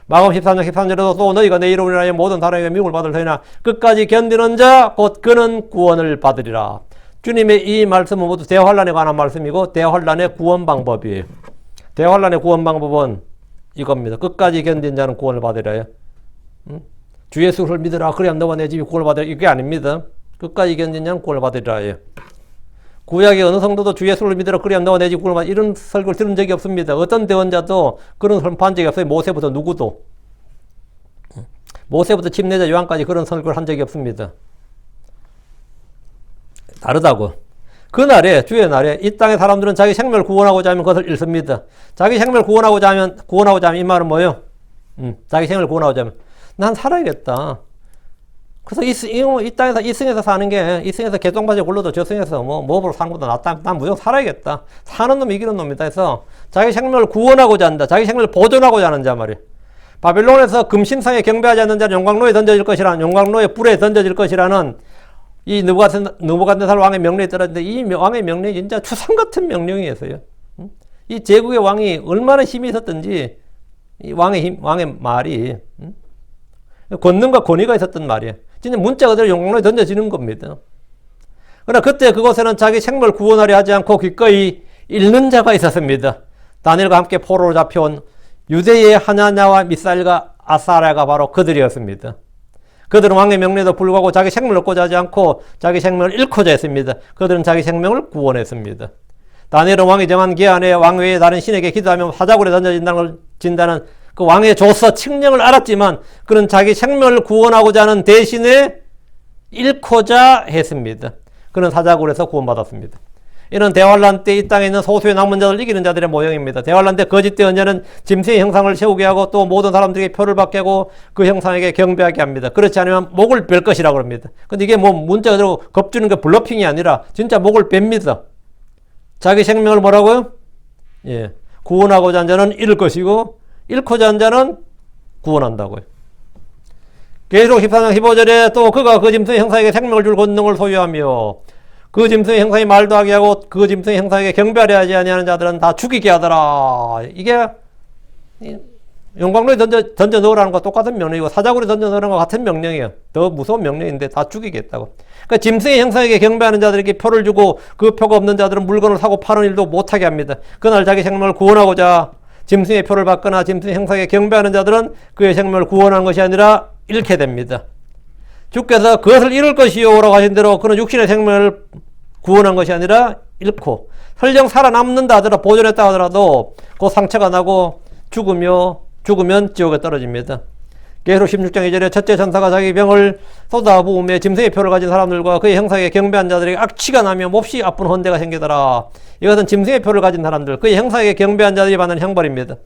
마가복음 13장 13절에도 또 너희가 내 이름으로 인하여 모든 사람에게 미움을 받을 터이나 끝까지 견디는 자 곧 그는 구원을 받으리라. 주님의 이 말씀은 모두 대환란에 관한 말씀이고 대환란의 구원 방법이에요. 대환란의 구원 방법은 이겁니다. 끝까지 견딘 자는 구원을 받으리라. 주 예수를 믿으라. 그래야 너와 내 집이 구원을 받으리라. 이게 아닙니다. 끝까지 견딘 자는 구원을 받으리라. 구약의 어느 성도도 주 예수를 믿으라. 그래야 너와 내 집이 구원을 받으리라. 이런 설교를 들은 적이 없습니다. 어떤 대언자도 그런 설교한 적이 없어요. 모세부터 누구도. 모세부터 침례자 요한까지 그런 설교를 한 적이 없습니다. 다르다고. 그날에 주의 날에 이 땅의 사람들은 자기 생명을 구원하고자 하면 그것을 잃습니다. 자기 생명을 구원하고자 하면 이 말은 뭐예요? 자기 생명을 구원하고자 하면 난 살아야겠다. 그래서 이 땅에서 이승에서 사는 게 이승에서 개똥밭에 굴러도 저승에서 뭐보러 사는 것보다 낫다. 난 무조건 살아야겠다. 사는 놈이 이기는 놈이다 해서 자기 생명을 구원하고자 한다. 자기 생명을 보존하고자 하는 자 말이에요. 바빌론에서 금신상에 경배하지 않는 자는 용광로에 던져질 것이라는 용광로에 불에 던져질 것이라는 이 느부갓네살 왕의 명령이 떨어졌는데 이 왕의 명령이 진짜 추상 같은 명령이었어요. 이 제국의 왕이 얼마나 힘이 있었던지 이 왕의 말이 권능과 권위가 있었던 말이에요. 진짜 문자 그대로 용광로에 던져지는 겁니다. 그러나 그때 그곳에는 자기 생명을 구원하려 하지 않고 기꺼이 잃는 자가 있었습니다. 다니엘과 함께 포로로 잡혀온 유대의 하나냐와 미사엘과 아사랴가 바로 그들이었습니다. 그들은 왕의 명령에도 불구하고 자기 생명을 얻고자 하지 않고 자기 생명을 잃고자 했습니다. 그들은 자기 생명을 구원했습니다. 다니엘은 왕이 정한 기한 안에 왕 외에 다른 신에게 기도하면 사자굴에 던져진다는 그 왕의 조서 칙령을 알았지만 그는 자기 생명을 구원하고자 하는 대신에 잃고자 했습니다. 그는 사자굴에서 구원받았습니다. 이는 대환란 때 이 땅에 있는 소수의 남은 자들 이기는 자들의 모형입니다. 대환란 때 거짓 대언자는 짐승의 형상을 세우게 하고 또 모든 사람들에게 표를 받게 하고 그 형상에게 경배하게 합니다. 그렇지 않으면 목을 뺄 것이라고 합니다. 근데 이게 문자가 들고 겁주는 게 블러핑이 아니라 진짜 목을 뺍니다. 자기 생명을 뭐라고요? 구원하고자 한 자는 잃을 것이고 잃고자 한 자는 구원한다고요. 계시록 14장 15절에 또 그가 그 짐승의 형상에게 생명을 줄 권능을 소유하며 그 짐승의 형상이 말도 하게 하고 그 짐승의 형상에게 경배하려 하지 아니하는 자들은 다 죽이게 하더라. 이게 용광로에 던져 넣으라는 거 똑같은 명령이고 사자굴에 던져 넣으라는 거 같은 명령이에요. 더 무서운 명령인데 다 죽이겠다고. 그러니까 짐승의 형상에게 경배하는 자들에게 표를 주고 그 표가 없는 자들은 물건을 사고 파는 일도 못하게 합니다. 그날 자기 생명을 구원하고자 짐승의 표를 받거나 짐승의 형상에게 경배하는 자들은 그의 생명을 구원하는 것이 아니라 잃게 됩니다. 주께서 그것을 잃을 것이요 라고 하신 대로 그는 육신의 생명을 구원한 것이 아니라 잃고 설령 살아남는다 하더라도 보존했다 하더라도 그 상처가 나고 죽으면 지옥에 떨어집니다. 계시록 16장 2절에 첫째 천사가 자기 병을 쏟아부으며 짐승의 표를 가진 사람들과 그의 형상에 경배한 자들에게 악취가 나며 몹시 아픈 헌대가 생기더라. 이것은 짐승의 표를 가진 사람들, 그의 형상에 경배한 자들이 받는 형벌입니다.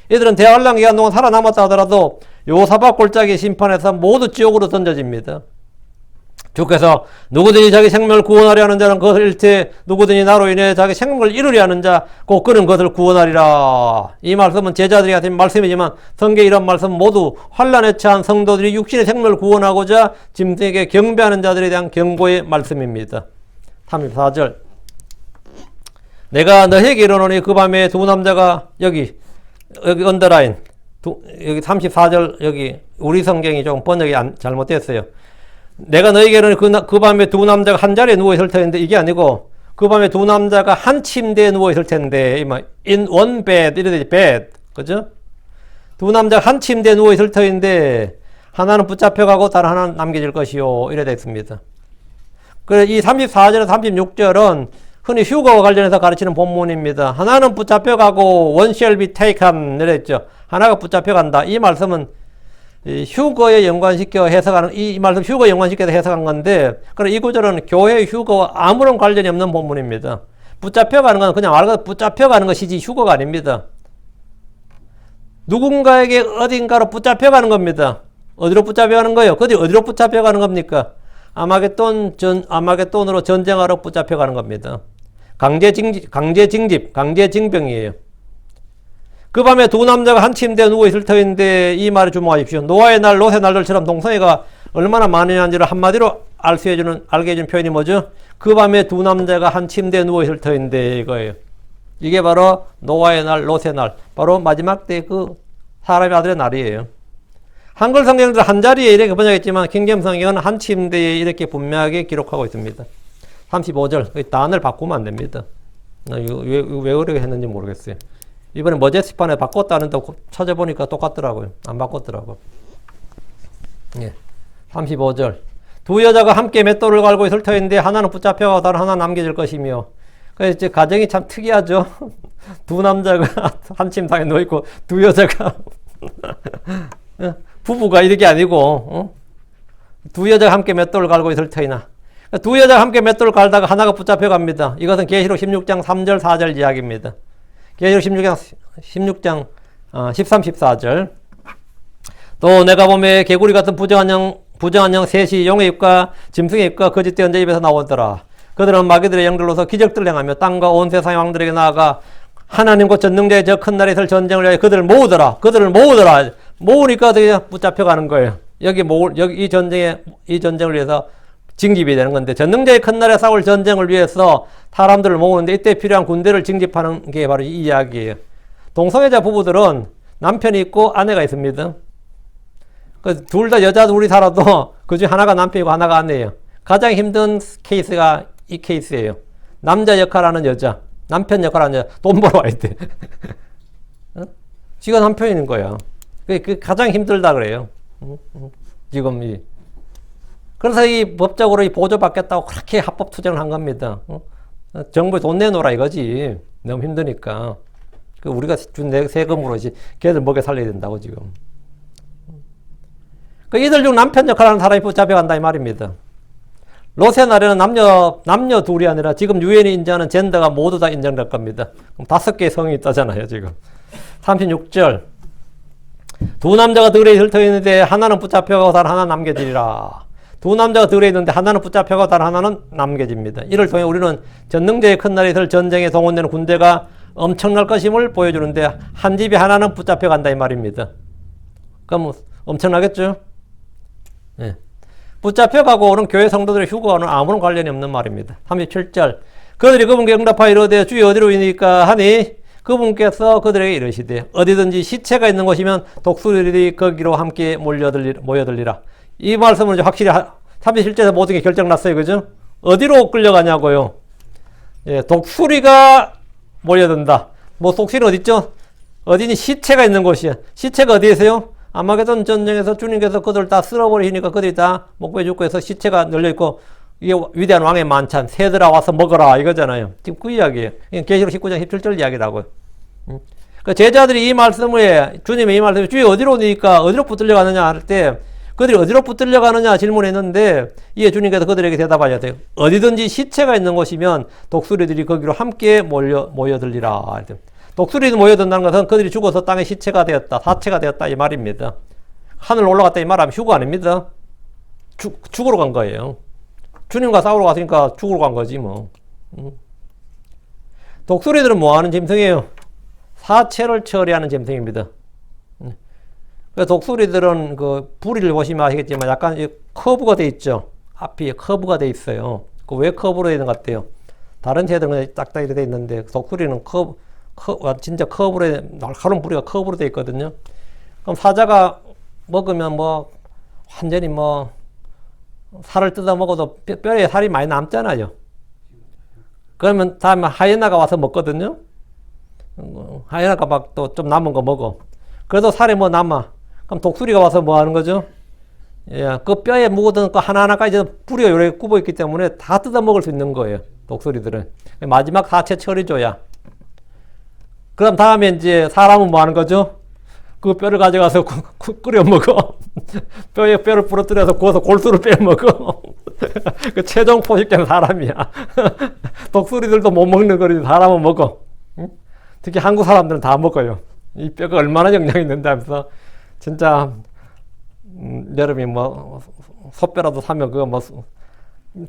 이들은 대환란 기간 동안 살아남았다 하더라도 요사박 골짜기 심판에서 모두 지옥으로 던져집니다. 주께서 누구든지 자기 생명을 구원하려 하는 자는 그것을 잃되 누구든지 나로 인해 자기 생명을 잃으려 하는 자 곧 그는 그것을 구원하리라. 이 말씀은 제자들이 하신 말씀이지만 성경에 이런 말씀 모두 환난에 처한 성도들이 육신의 생명을 구원하고자 짐승에게 경배하는 자들에 대한 경고의 말씀입니다. 34절 내가 너에게 이르노니 그 밤에 두 남자가 여기 언더라인 여기 34절 여기 우리 성경이 좀 번역이 잘못됐어요. 내가 너에게는 그 밤에 두 남자가 한 자리에 누워 있을 텐데 이게 아니고 그 밤에 두 남자가 한 침대에 누워 있을 텐데 in one bed 이래 되지 bed 그죠? 두 남자가 한 침대에 누워 있을 터인데 하나는 붙잡혀가고 다른 하나는 남겨질 것이요 이래 됐습니다. 그래 이 34절에서 36절은 흔히 휴거와 관련해서 가르치는 본문입니다. 하나는 붙잡혀가고 one shall be taken 이랬죠. 하나가 붙잡혀간다. 이 말씀은 이 휴거에 연관시켜 해석하는, 이 말씀 휴거에 연관시켜서 해석한 건데, 그럼 이 구절은 교회의 휴거와 아무런 관련이 없는 본문입니다. 붙잡혀가는 건 그냥 말 그대로 붙잡혀가는 것이지 휴거가 아닙니다. 누군가에게 어딘가로 붙잡혀가는 겁니다. 어디로 붙잡혀가는 거예요? 그들이 어디로 붙잡혀가는 겁니까? 아마겟돈으로 전쟁하러 붙잡혀가는 겁니다. 강제징병이에요. 그 밤에 두 남자가 한 침대에 누워 있을 터인데 이 말에 주목하십시오. 노아의 날, 롯의 날들처럼 동성애가 얼마나 많으냐를 한마디로 알게 해주는 표현이 뭐죠? 그 밤에 두 남자가 한 침대에 누워 있을 터인데 이거예요. 이게 바로 노아의 날, 롯의 날. 바로 마지막 때 그 사람의 아들의 날이에요. 한글 성경들 한 자리에 이렇게 번역했지만 킹제임스 성경은 한 침대에 이렇게 분명하게 기록하고 있습니다. 35절. 단을 바꾸면 안 됩니다. 왜 그렇게 했는지 모르겠어요. 이번에 머제스판에 바꿨다는데 찾아보니까 똑같더라고요. 안 바꿨더라고요. 예. 35절. 두 여자가 함께 맷돌을 갈고 있을 터인데 하나는 붙잡혀가 다른 하나는 남겨질 것이며. 그래서 이제 가정이 참 특이하죠. 두 남자가 한 침상에 누워있고 두 여자가 부부가 이렇게 아니고 두 여자가 함께 맷돌을 갈고 있을 터이나 두 여자가 함께 맷돌을 갈다가 하나가 붙잡혀갑니다. 이것은 계시록 16장 3절 4절 이야기입니다. 계시록 16장 13, 14절. 또 내가 보매 개구리 같은 부정한 영 셋이 용의 입과 짐승의 입과 거짓 대언자 입에서 나오더라. 그들은 마귀들의 영들로서 기적들을 행하며 땅과 온 세상의 왕들에게 나아가 하나님과 전능자의 저 큰 날에 설 전쟁을 위하여 그들을 모으더라. 모으니까 붙잡혀가는 거예요. 여기 이 전쟁을 위해서 징집이 되는 건데, 전능자의 큰 날에 싸울 전쟁을 위해서 사람들을 모으는데 이때 필요한 군대를 징집하는 게 바로 이 이야기예요. 동성애자 부부들은 남편이 있고 아내가 있습니다. 둘 다 여자 둘이 살아도 그중 하나가 남편이고 하나가 아내예요. 가장 힘든 케이스가 이 케이스예요. 남자 역할하는 여자, 남편 역할하는 여자, 돈 벌어 와야 돼. 지가 남편인 거야. 그 가장 힘들다 그래요. 지금 그래서 이 법적으로 보조받겠다고 그렇게 합법 투쟁을 한 겁니다. 정부에 돈 내놓으라 이거지. 너무 힘드니까. 우리가 준 세금으로 걔들 먹여 살려야 된다고 지금. 이들 중 남편 역할하는 사람이 붙잡혀간다 이 말입니다. 롯의 날에는 남녀 둘이 아니라 지금 유엔이 인정하는 젠더가 모두 다 인정될 겁니다. 그럼 5개의 성이 있다잖아요 지금. 36절. 두 남자가 들에 있을 터있는데 하나는 붙잡혀가고 다른 하나는 남겨지리라. 두 남자가 들에 있는데 하나는 붙잡혀가고 다른 하나는 남겨집니다. 이를 통해 우리는 전능자의 큰 날에 있을 전쟁에 동원되는 군대가 엄청날 것임을 보여주는데 한 집에 하나는 붙잡혀간다 이 말입니다. 그럼 엄청나겠죠? 네. 붙잡혀가고 오는 교회 성도들의 휴거와는 아무런 관련이 없는 말입니다. 37절. 그들이 그분께 응답하여 이르되 주여 어디로 이니까 하니 그분께서 그들에게 이르시되 어디든지 시체가 있는 곳이면 독수리들이 거기로 함께 모여들리라. 이 말씀은 이제 확실히 37절에서 모든 게 결정났어요. 그죠? 어디로 끌려가냐고요. 예, 독수리가 모여든다. 독수리는 어디 있죠? 어디니 시체가 있는 곳이야. 시체가 어디에 있어요? 아마겟돈 전쟁에서 주님께서 그들을 다 쓸어버리시니까 그들이 다 목베 죽고 해서 시체가 널려있고 이게 위대한 왕의 만찬, 새들아 와서 먹어라 이거잖아요. 지금 그 이야기예요. 계시록 19장 17절 이야기라고요. 제자들이 이 말씀에 주님의 이 말씀에 주여 어디로 오니까 어디로 붙들려 가느냐 할 때 그들이 어디로 붙들려 가느냐 질문했는데 이에 주님께서 그들에게 대답하셔야 돼요. 어디든지 시체가 있는 곳이면 독수리들이 거기로 함께 모여들리라. 독수리들이 모여든다는 것은 그들이 죽어서 땅에 시체가 되었다, 사체가 되었다 이 말입니다. 하늘 올라갔다 이 말하면 휴거 아닙니다. 죽으러 간 거예요. 주님과 싸우러 갔으니까 죽으러 간 거지 뭐. 독수리들은 뭐 하는 짐승이에요? 사체를 처리하는 짐승입니다. 독수리들은 그 부리를 보시면 아시겠지만 약간 커브가 돼 있죠. 앞이 커브가 돼 있어요. 왜 커브로 되는 것 같아요? 다른 새들은 딱딱이 돼 있는데 독수리는 진짜 커브로 날카로운 부리가 커브로 돼 있거든요. 그럼 사자가 먹으면 완전히 살을 뜯어 먹어도 뼈에 살이 많이 남잖아요. 그러면 다음에 하이에나가 와서 먹거든요. 하이에나가 막 또 좀 남은 거 먹어. 그래도 살이 남아. 그럼 독수리가 와서 뭐 하는 거죠? 예, 그 뼈에 묵어든 거 하나하나까지 뿌리가 이렇게 굽어 있기 때문에 다 뜯어 먹을 수 있는 거예요. 독수리들은. 마지막 사체 처리줘야. 그럼 다음에 이제 사람은 뭐 하는 거죠? 그 뼈를 가져가서 끓여 먹어. 뼈를 부러뜨려서 구워서 골수를 빼먹어. 그 최종 포식자는 사람이야. 독수리들도 못 먹는 거리 사람은 먹어. 응? 특히 한국 사람들은 다 먹어요. 이 뼈가 얼마나 영양이 있는데 하면서 진짜 여름이 뭐 소뼈라도 사면 그거 뭐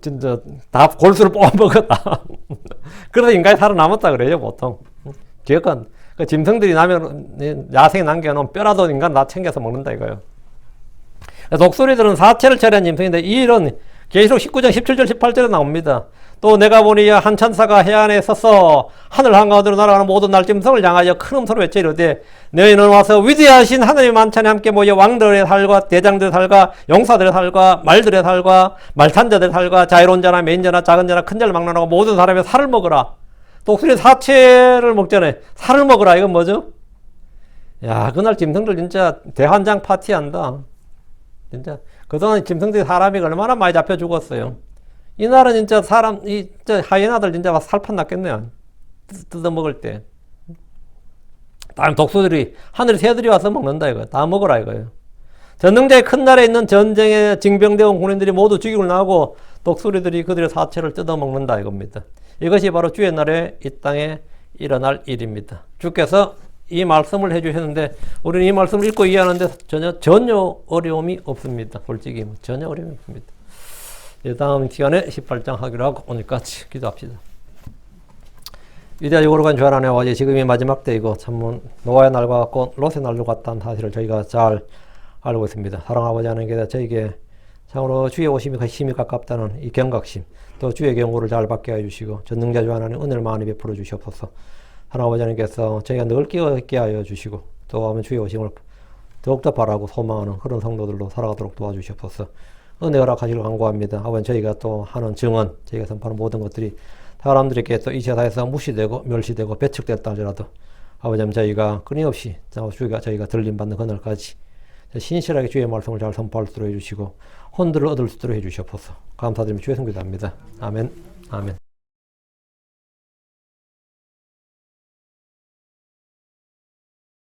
진짜 다 골수를 뽑아 먹었다. 그래서 인간이 살아남았다 그래요 보통. 기억은 그 짐승들이 나면 야생에 남겨놓은 뼈라도 인간 다 챙겨서 먹는다 이거예요. 독수리들은 사체를 처리한 짐승인데 이 일은 계시록 19장 17절 18절에 나옵니다. 또 내가 보니 한 천사가 해안에 서서 하늘 한가운데로 날아가는 모든 날짐승을 향하여 큰 음소로 외쳐 이르되 너희는 와서 위대하신 하늘의 만찬에 함께 모여 왕들의 살과 대장들의 살과 용사들의 살과 말들의 살과 말탄자들의 살과 자유로운 자나 매인자나 작은 자나 큰 자를 막론하고 모든 사람의 살을 먹으라. 독수리 사체를 먹잖아요. 살을 먹으라. 이건 뭐죠? 야, 그날 짐승들 진짜 대환장 파티한다. 진짜 그동안 짐승들이 사람이 얼마나 많이 잡혀 죽었어요. 이날은 진짜 진짜 하이에나들 진짜 살판 났겠네요. 뜯어먹을 때. 다음 독수들이, 하늘 새들이 와서 먹는다 이거예요. 다 먹으라 이거예요. 전능자의 큰 날에 있는 전쟁에 징병되어 온 군인들이 모두 죽이고 나고 독수리들이 그들의 사체를 뜯어먹는다 이겁니다. 이것이 바로 주의 날에 이 땅에 일어날 일입니다. 주께서 이 말씀을 해주셨는데 우리는 이 말씀을 읽고 이해하는데 전혀 어려움이 없습니다. 솔직히 전혀 어려움이 없습니다. 다음 시간에 18장 하기로 하고 오늘까지 기도합시다. 위대하고 거룩한 주 하나님 아버지, 지금이 마지막 때이고 참 노아의 날과 같고 롯의 날도 같다는 사실을 저희가 잘 알고 있습니다. 사랑 아버지 하나님께서 저에게 참으로 주의 오심이 힘이 가깝다는 이 경각심, 또 주의 경고를 잘 받게 해주시고 전능자 주 하나님 은혜를 많이 베풀어 주시옵소서. 하나님 아버지 하나님께서 저희가 늘 깨어있게 하여 주시고 또 아버지 주의 오심을 더욱더 바라고 소망하는 그런 성도들로 살아가도록 도와주시옵소서. 은혜 허락하시길 간구합니다. 아버지 저희가 또 하는 증언, 저희가 선포하는 모든 것들이 사람들에게 또 이 세상에서 무시되고 멸시되고 배척됐다 하더라도 아버지 저희가 끊임없이 저희가 들림받는 그날까지 신실하게 주의 말씀을 잘 선포할 수 있도록 해주시고 혼들을 얻을 수 있도록 해주시옵소서. 감사드리며 주의 성기도합니다. 아멘. 아멘.